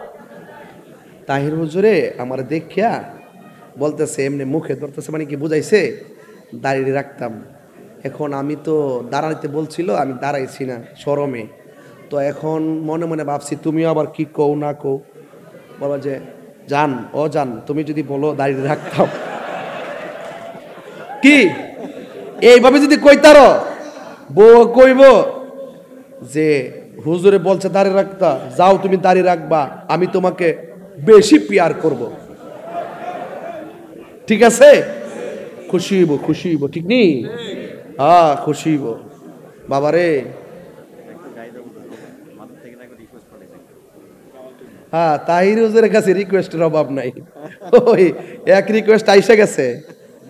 তাহির হুজুরে আমার দেখিয়া বলতেছে, এমনি মুখে ধরতেছে, মানে কি বুঝাইছে দাঁড়িয়ে রাখতাম। এখন আমি তো দাঁড়াইতে বলছিল, আমি দাঁড়াইছি না শরমে। তো এখন মনে মনে ভাবছি তুমিও আবার কি কও না কও। বলো যে জান ও জান তুমি যদি বলো দাঁড়িয়ে রাখতাম, কি এইভাবে যদি কইতারো বউ কইব যে হুজুরে বলছে দাঁড়িয়ে রাখতা, যাও তুমি দাঁড়িয়ে রাখবা, আমি তোমাকে বেশি পিয়ার করব। ঠিক আছে? খুশি হইব, খুশি হইব, ঠিক নেই? হ্যাঁ খুশি হইব বাবারে। হ্যাঁ তাহির হুজুরের কাছে রিকোয়েস্টের অভাব নাই। ওই এক রিকোয়েস্ট আইসা গেছে,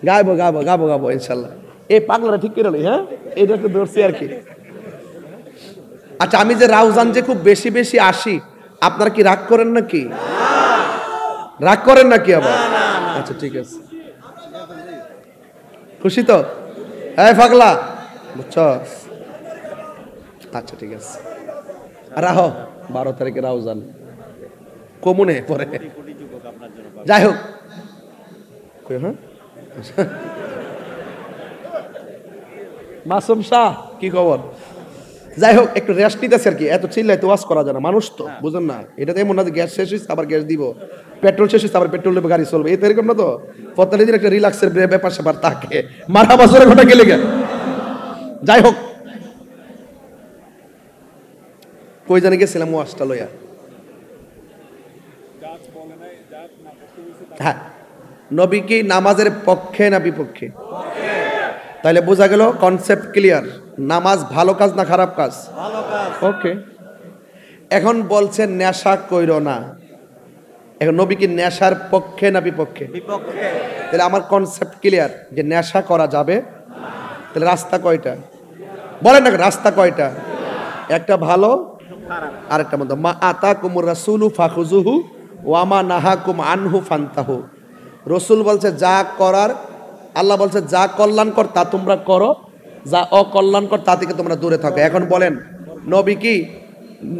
গাইবো গাবো গাবো গাবো ইনশাল্লাহ। এই পাগলারা ঠিক করে, হ্যাঁ এটা একটু ধরছি আর কি। আচ্ছা, আমি যে রাউজান যে খুব বেশি বেশি আসি, আপনারা কি রাগ করেন নাকি? রাগ করেন নাকি আবার? আচ্ছা ঠিক আছে, খুশি তো? এই পাগলা, বুঝছো? আচ্ছা ঠিক আছে, রাহো 12 তারিখে রাউজান কমুনে পরে। যাই হোক, হ্যাঁ মাসুম শাহ কি খবর? যাই হোক, একটু রেস্ট নিতেছে আর কি, এত চিল্লাই তো ওয়াজ করা যায় না, মানুষ তো বুঝেন না। এটা তো এমন না যে গ্যাস শেষ হয়েছে আবার গ্যাস দিব, পেট্রোল শেষ হয়েছে আবার পেট্রোল গাড়ি চলবে, এই তো এরকম না তো। প্রত্যেকদিন একটা রিল্যাক্সের ব্যাপার স্যাপার থাকে, মারা বছরের ঘটা গেলে গে। যাই হোক, কই জানি গেছিলাম ওয়াজটা লইয়া। হ্যাঁ, নবী কি নামাজের পক্ষে না বিপক্ষে? তাহলে বোঝা গেল কনসেপ্ট ক্লিয়ার। নামাজ ভালো কাজ না খারাপ কাজ? ওকে। এখন বলছে নেশা কইরো না, এখন নবী কি নেশার পক্ষে না বিপক্ষে? বিপক্ষে। তাহলে আমার কনসেপ্ট ক্লিয়ার যে নেশা করা যাবে। তাহলে রাস্তা কয়টা বলেন না, রাস্তা কয়টা? একটা ভালো আর একটা মন্দ। মা আতাকুমুর রাসূলু ফাখুযুহু ওয়া মা নাহাকুম আনহু ফান্তাহু। রসুল বলছে যা করার, আল্লাহ বলছে যা কল্যাণকর তা তোমরা করো, যা অকল্যাণকর তা থেকে তোমরা দূরে থাকো। এখন বলেন নবী কি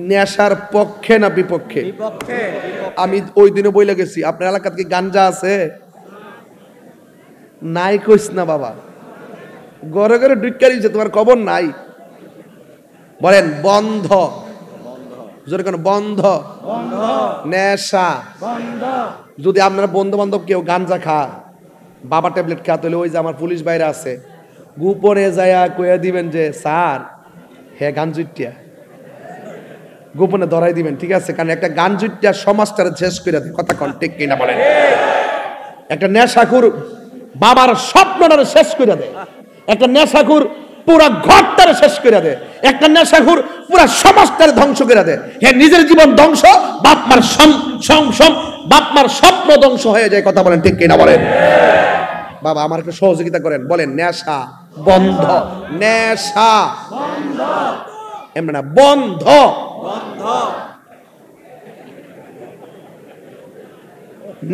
নেশার পক্ষে না বিপক্ষে? বিপক্ষে। আমি ওই দিনে বইলে গেছি, আপনার এলাকাতে কি গাঞ্জা আছে? নাই কইস না বাবা, ঘরে ঘরে ঢুকারি যে তোমার খবর নাই। বলেন বন্ধ, জোরে কেন বন্ধ? নেশা যদি আপনারা বন্ধু বান্ধব কেউ গাঞ্জা খা, বাবা ট্যাবলেট খা, তাহলে ওই যে আমার পুলিশ বাইরে আছে, গোপনে যায়া কইয়া দিবেন যে স্যার হ্যাঁ গাঞ্জুটিয়া, গোপনে ধরাই দিবেন, ঠিক আছে? কারণ একটা গাঞ্জুটিয়া সমাজটারে শেষ করে দেয়। কথা কন ঠিক কিনা বলেন? একটা নেশাখুর বাবার স্বপ্নটারে শেষ করে দেয়, একটা নেশাখুর পুরা ঘরটারে শেষ করে দেয়, একটা নেশাখুর পুরা সমাজটারে ধ্বংস করে দেয়। হ্যাঁ, নিজের জীবন ধ্বংস, বাপ মার বাপ মার স্বপ্ন ধ্বংস হয়ে যায়। কথা বলেন ঠিক কিনা বলেন? বাবা আমার একটু সহযোগিতা করেন, বলেন নেশা বন্ধ, নেশা এমন না, বন্ধ।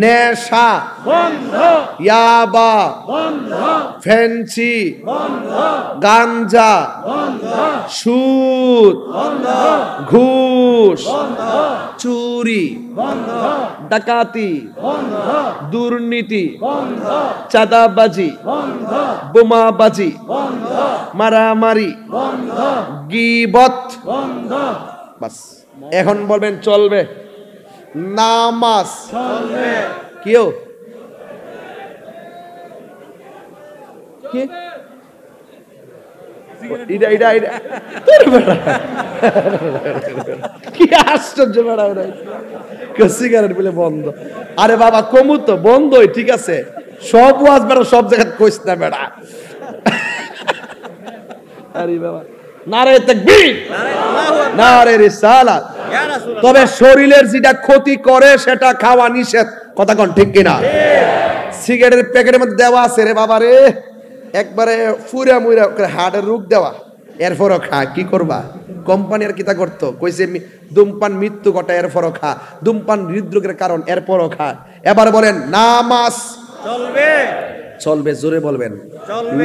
নেশা বন্ধ, ইয়াবা বন্ধ, ফেন্সি বন্ধ, গাঞ্জা বন্ধ, সুদ বন্ধ, ঘুষ বন্ধ, চুরি বন্ধ, ডাকাতি বন্ধ, দুর্নীতি বন্ধ, চাঁদাবাজি বন্ধ, বোমাবাজি বন্ধ, মারামারি বন্ধ, গীবত বন্ধ। বাস, এখন বলবেন চলবে নামাজ চলবে। কিও কি ইডা ইডা ইডা তোর বেটা কি আশ্চর্য বেটা, সিগারেট বলে বন্ধ। আরে বাবা কমু তো বন্ধই, ঠিক আছে? সব ওয়াজ বেটা সব জায়গায় কইস না বেটা। আরে বাবা, নারে তাকবীর, নারে রিসালাত। তবে শরীরের যেটা ক্ষতি করে সেটা খাওয়া নিষেধ। কথা কোন ঠিক কিনা? সিগারেটের প্যাকেটের মধ্যে দেওয়া আছে রে বাবা রে, একবারে ফুরা মুইরা হার্টের রোগ দেওয়া, এরপরও খা। কি করবা? কোম্পানির কিতা করতো, কইছে ধূমপান মৃত্যু ঘটায়, এরপরও খা। ধূমপান হৃদরোগের কারণ, এরপরও খা। এবার বলেন নামাজ চলবে, চলবে, জোরে বলবেন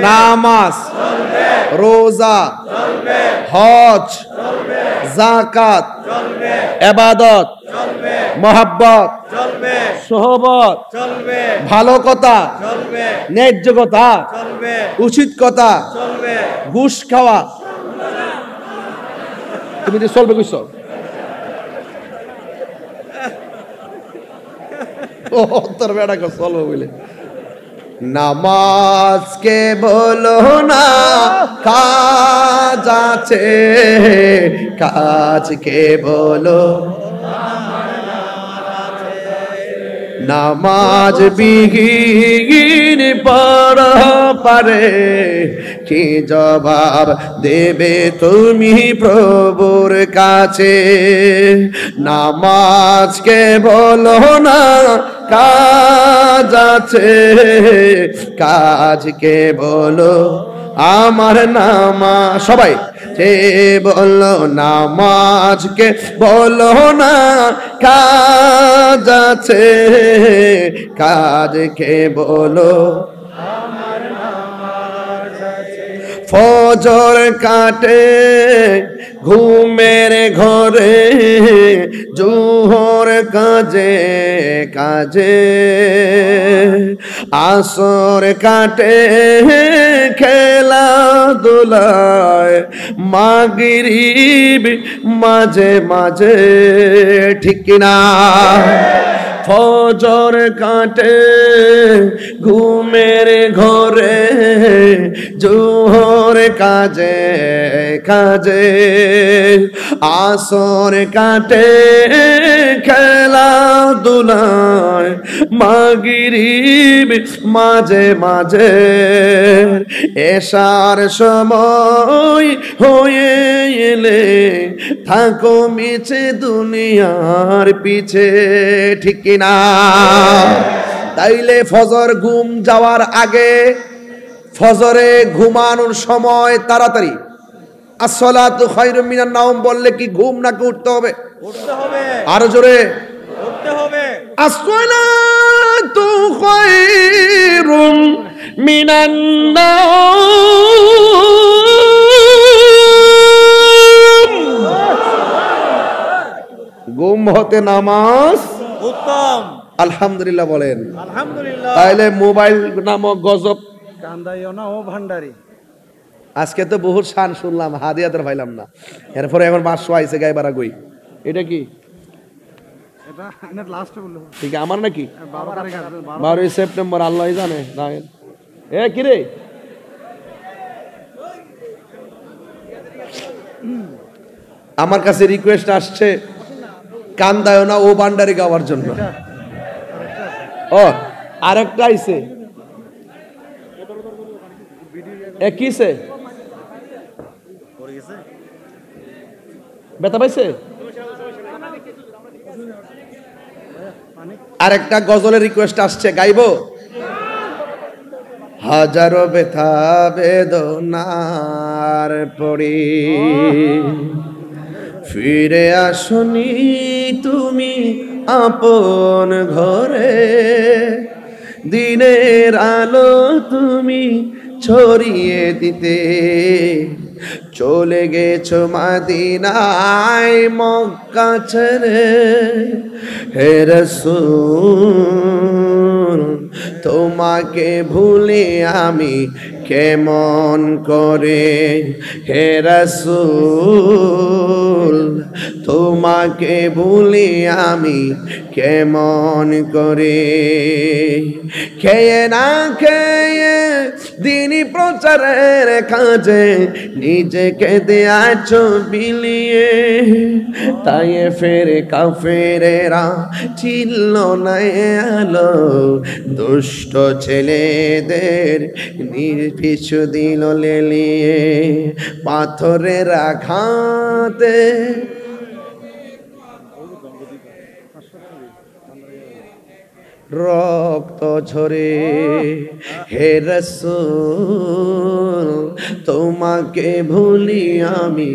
নামাজ চলবে, রোজা চলবে, হজ চলবে, যাকাত চলবে, ইবাদত চলবে, মহব্বত চলবে, সোহবত চলবে, ভালো কথা চলবে, ন্যায্য কথা চলবে, উচিত কথা চলবে, ঘুষ খাওয়া তুমি যে চলবে কইছো? ও তোর বেটা কো চলবে বলে। নামাজ কে বলো না কাজ আছে, কাজ কে বলো নামাজ বিহীন পড়া পারে, কি জবাব দেবে তুমি প্রভুর কাছে? নামাজকে বলো না কাজ আছে, কাজকে বলো আমার নামাজ সবাই যে বলো নামাজকে বলো না কাজ আছে কাজকে বলো ফজর কাটে ঘুমের ঘরে জোহর কাজে কাজে আসর কাটে খেলা দোলায় মাগরিব মাঝে মাঝে ঠিক না ফজর কাটে ঘুমের ঘরে জোহর কাজে কাজে আসর কাটে খেলা দুলায় মাগরিব মাঝে মাঝে এশার সময় হয়ে এলে থাকো মিছে দুনিয়ার পিছে ঠিক কিনা তাইলে ফজর ঘুম যাওয়ার আগে ফজরে ঘুমানোর সময় তাড়াতাড়ি আসসালাতু খায়রুম মিনান নাওম বললে কি ঘুম নাকি উঠতে হবে উঠতে হবে আরো জোরে উঠতে হবে আসসালাতু খায়রুম মিনান নাওম ঘুম হতে নামাজ উত্তম আলহামদুলিল্লাহ বলেন আলহামদুলিল্লাহ তাইলে মোবাইল নামক গজব কান্দাইও না ও ভান্ডারি আজকে তো বহুত শান শুনলাম হাদিয়াতের পাইলাম না এরপরে এখন 500 আইছে গাইবারা গই এটা কি এটা এনে লাস্টে বললো ঠিক আমার নাকি 12 তারিখ আসবে 12 সেপ্টেম্বর আল্লাহই জানে রাখেন এ কি রে আমার কাছে রিকোয়েস্ট আসছে কান্দায় না ও ভান্ডারি গাওয়ার জন্য ও আরেকটা আইছে এ কিসে ব্যথা পাইছে আরেকটা গজলের রিকোয়েস্ট আসছে গাইবো হাজারো ব্যথা বেদনার পরে ফিরে আসনি তুমি আপন ঘরে দিনের আলো তুমি ছড়িয়ে দিতে চলে গেছো মদিনায় মক্কা ছেড়ে হে রাসূল তোমাকে ভুলে আমি কেমন করে হে রাসূল তোমাকে ভুলে আমি কেমন করে খেয়ে না খেয়ে দিনী প্রচারের কাজে নিজেকে দেয়াছ বিলিয়ে তাই ফেরে কাফেরেরা ছিল না আলো দুষ্ট ছেলেদের পিছু দিল লেলিয়ে পাথরের আঘাতে রক্ত ঝরে হে রাসূল তোমাকে ভুলি আমি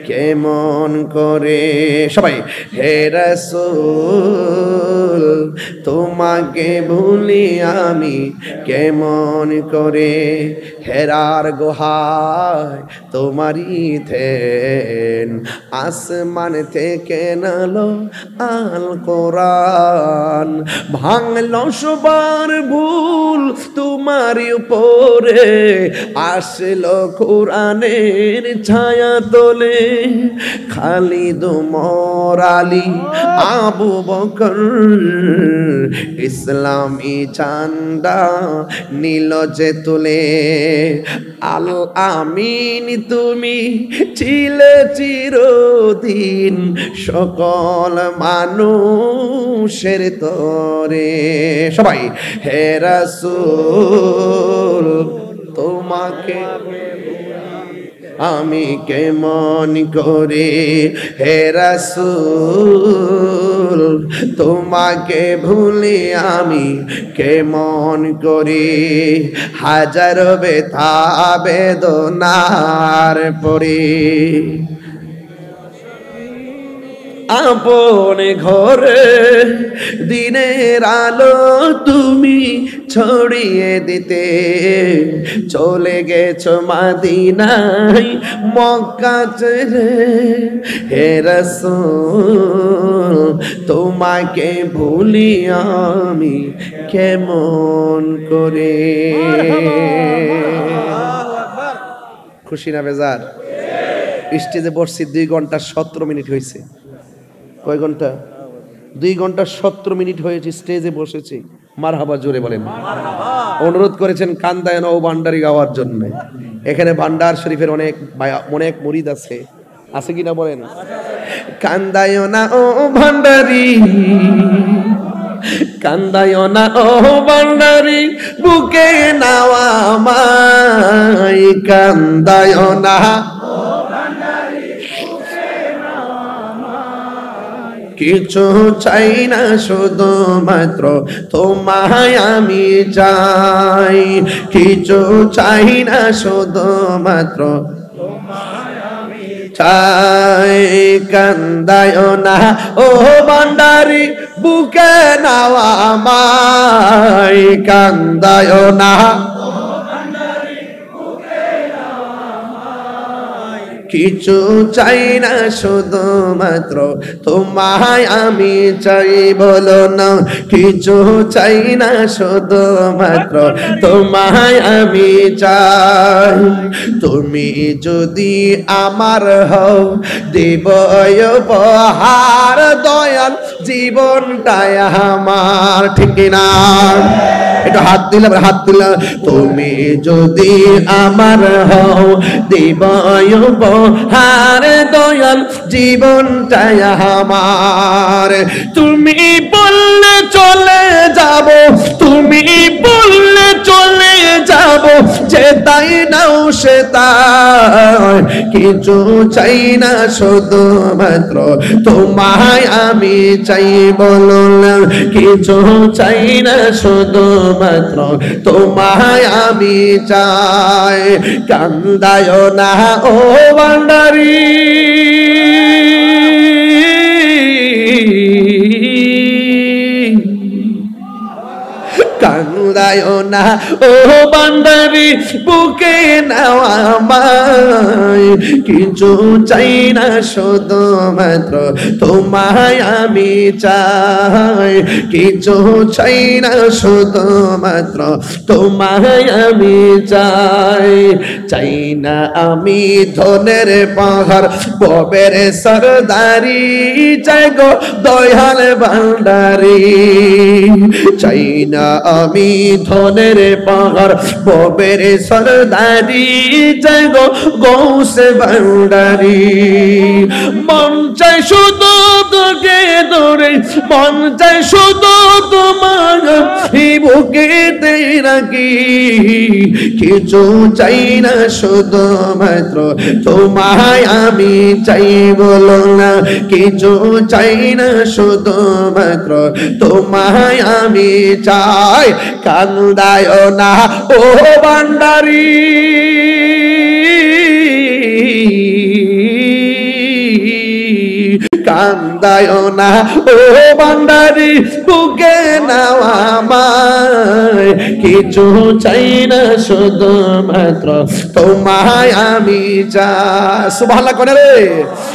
কেমন করে সবাই হে রাসূল তোমাকে ভুলি আমি কেমন করে হেরার গুহায় তোমারই ধ্যান আসমান থেকে নালো আল কোরআন ভাঙল সবার ভুল তোমার উপরে আসলো কোরআনের ছায়া তোলে খালিদ ওমর আলী আবু বকর ইসলামী ঝান্ডা নীল যে তুলে আল আমিন তুমি ছিলে চিরদিন সকল মানুষের তরে সবাই হে রাসূল তোমাকে আমি কেমন করে হে রাসূল তোমাকে ভুলি আমি কেমন করে হাজার ব্যথা বেদনার পরে আপন ঘরে দিনের আলো তুমি ছড়িয়ে দিতে চলে গেছো মদিনায় মক্কা ছেড়ে হে রাসূল তোমাকে ভুলি আমি কেমন করে খুশি না বেজার স্টেজে বসছি 2 ঘন্টা 17 মিনিট হয়েছে কয় ঘন্টা 2 ঘন্টা 17 মিনিট হয়েছে স্টেজে বসেছি মারহাবা জোরে বলেন অনুরোধ করেছেন কান্দায় ও ভান্ডারি গাওয়ার জন্য এখানে ভান্ডার শরীফের অনেক মুরিদ আছে কিনা বলেন কান্দায় না ও ভান্ডারি কান্দায় না ও ভান্ডারি বুকে নাওয়া মাই কান্দায় না কিছু চাই না শুধুমাত্র তোমায় আমি চাই কিছু চাই না শুধুমাত্র চাই কান্দায় না ও ভান্ডারি বুকে নাওয়া মাই কান্দায় না কিছু চাই না শুধুমাত্র তোমায় আমি চাই বলো না কিছু চাই না শুধুমাত্র তোমায় আমি চাই তুমি যদি আমার হও দেব উপহার দয়াল জীবনটাই আমার ঠিক না একটু হাত দিলাম তুমি যদি আমার হও দেব উপহার দয়াল জীবনটাই আমার তুমি বললে চলে যাব তুমি বললে চলে যাব যে তাই নাও সে তাই কিছু চাই না শুধুমাত্র তোমায় আমি চাই বলো না কিছু চাই না শুধুমাত্র তোমায় আমি চাই কান্দায় না ও ভান্ডারি কান্দায় না ও ভান্ডারি বুকে নাওয়া আমায় কিছু চাই না শুধুমাত্র তোমায় আমি চাই কিছু চাই না শুধুমাত্র তোমায় আমি চাই চাই না আমি ধনের পাহাড় ববের সরদারি চাই গো দয়াল ভান্ডারি চাই না আমি ধনের পাহাড় ববের সরদারি চাই গো গৌসে ভান্ডারি মন চাই শুধু তোকে ধরে মন চাই শুধু তোমার বুকেতে রাখি কিছু চাই না শুধুমাত্র তোমায় আমি চাই বলো না কিছু চাই না শুধুমাত্র তোমায় আমি চাই কান্দায় না ও ভান্ডারি কান্দায় না ও ভান্ডারি বুকে নাওয়া আমায় কিছু চাই না শুধুমাত্র তোমায় আমি চাই সুবহানাল্লাহ কোনে রে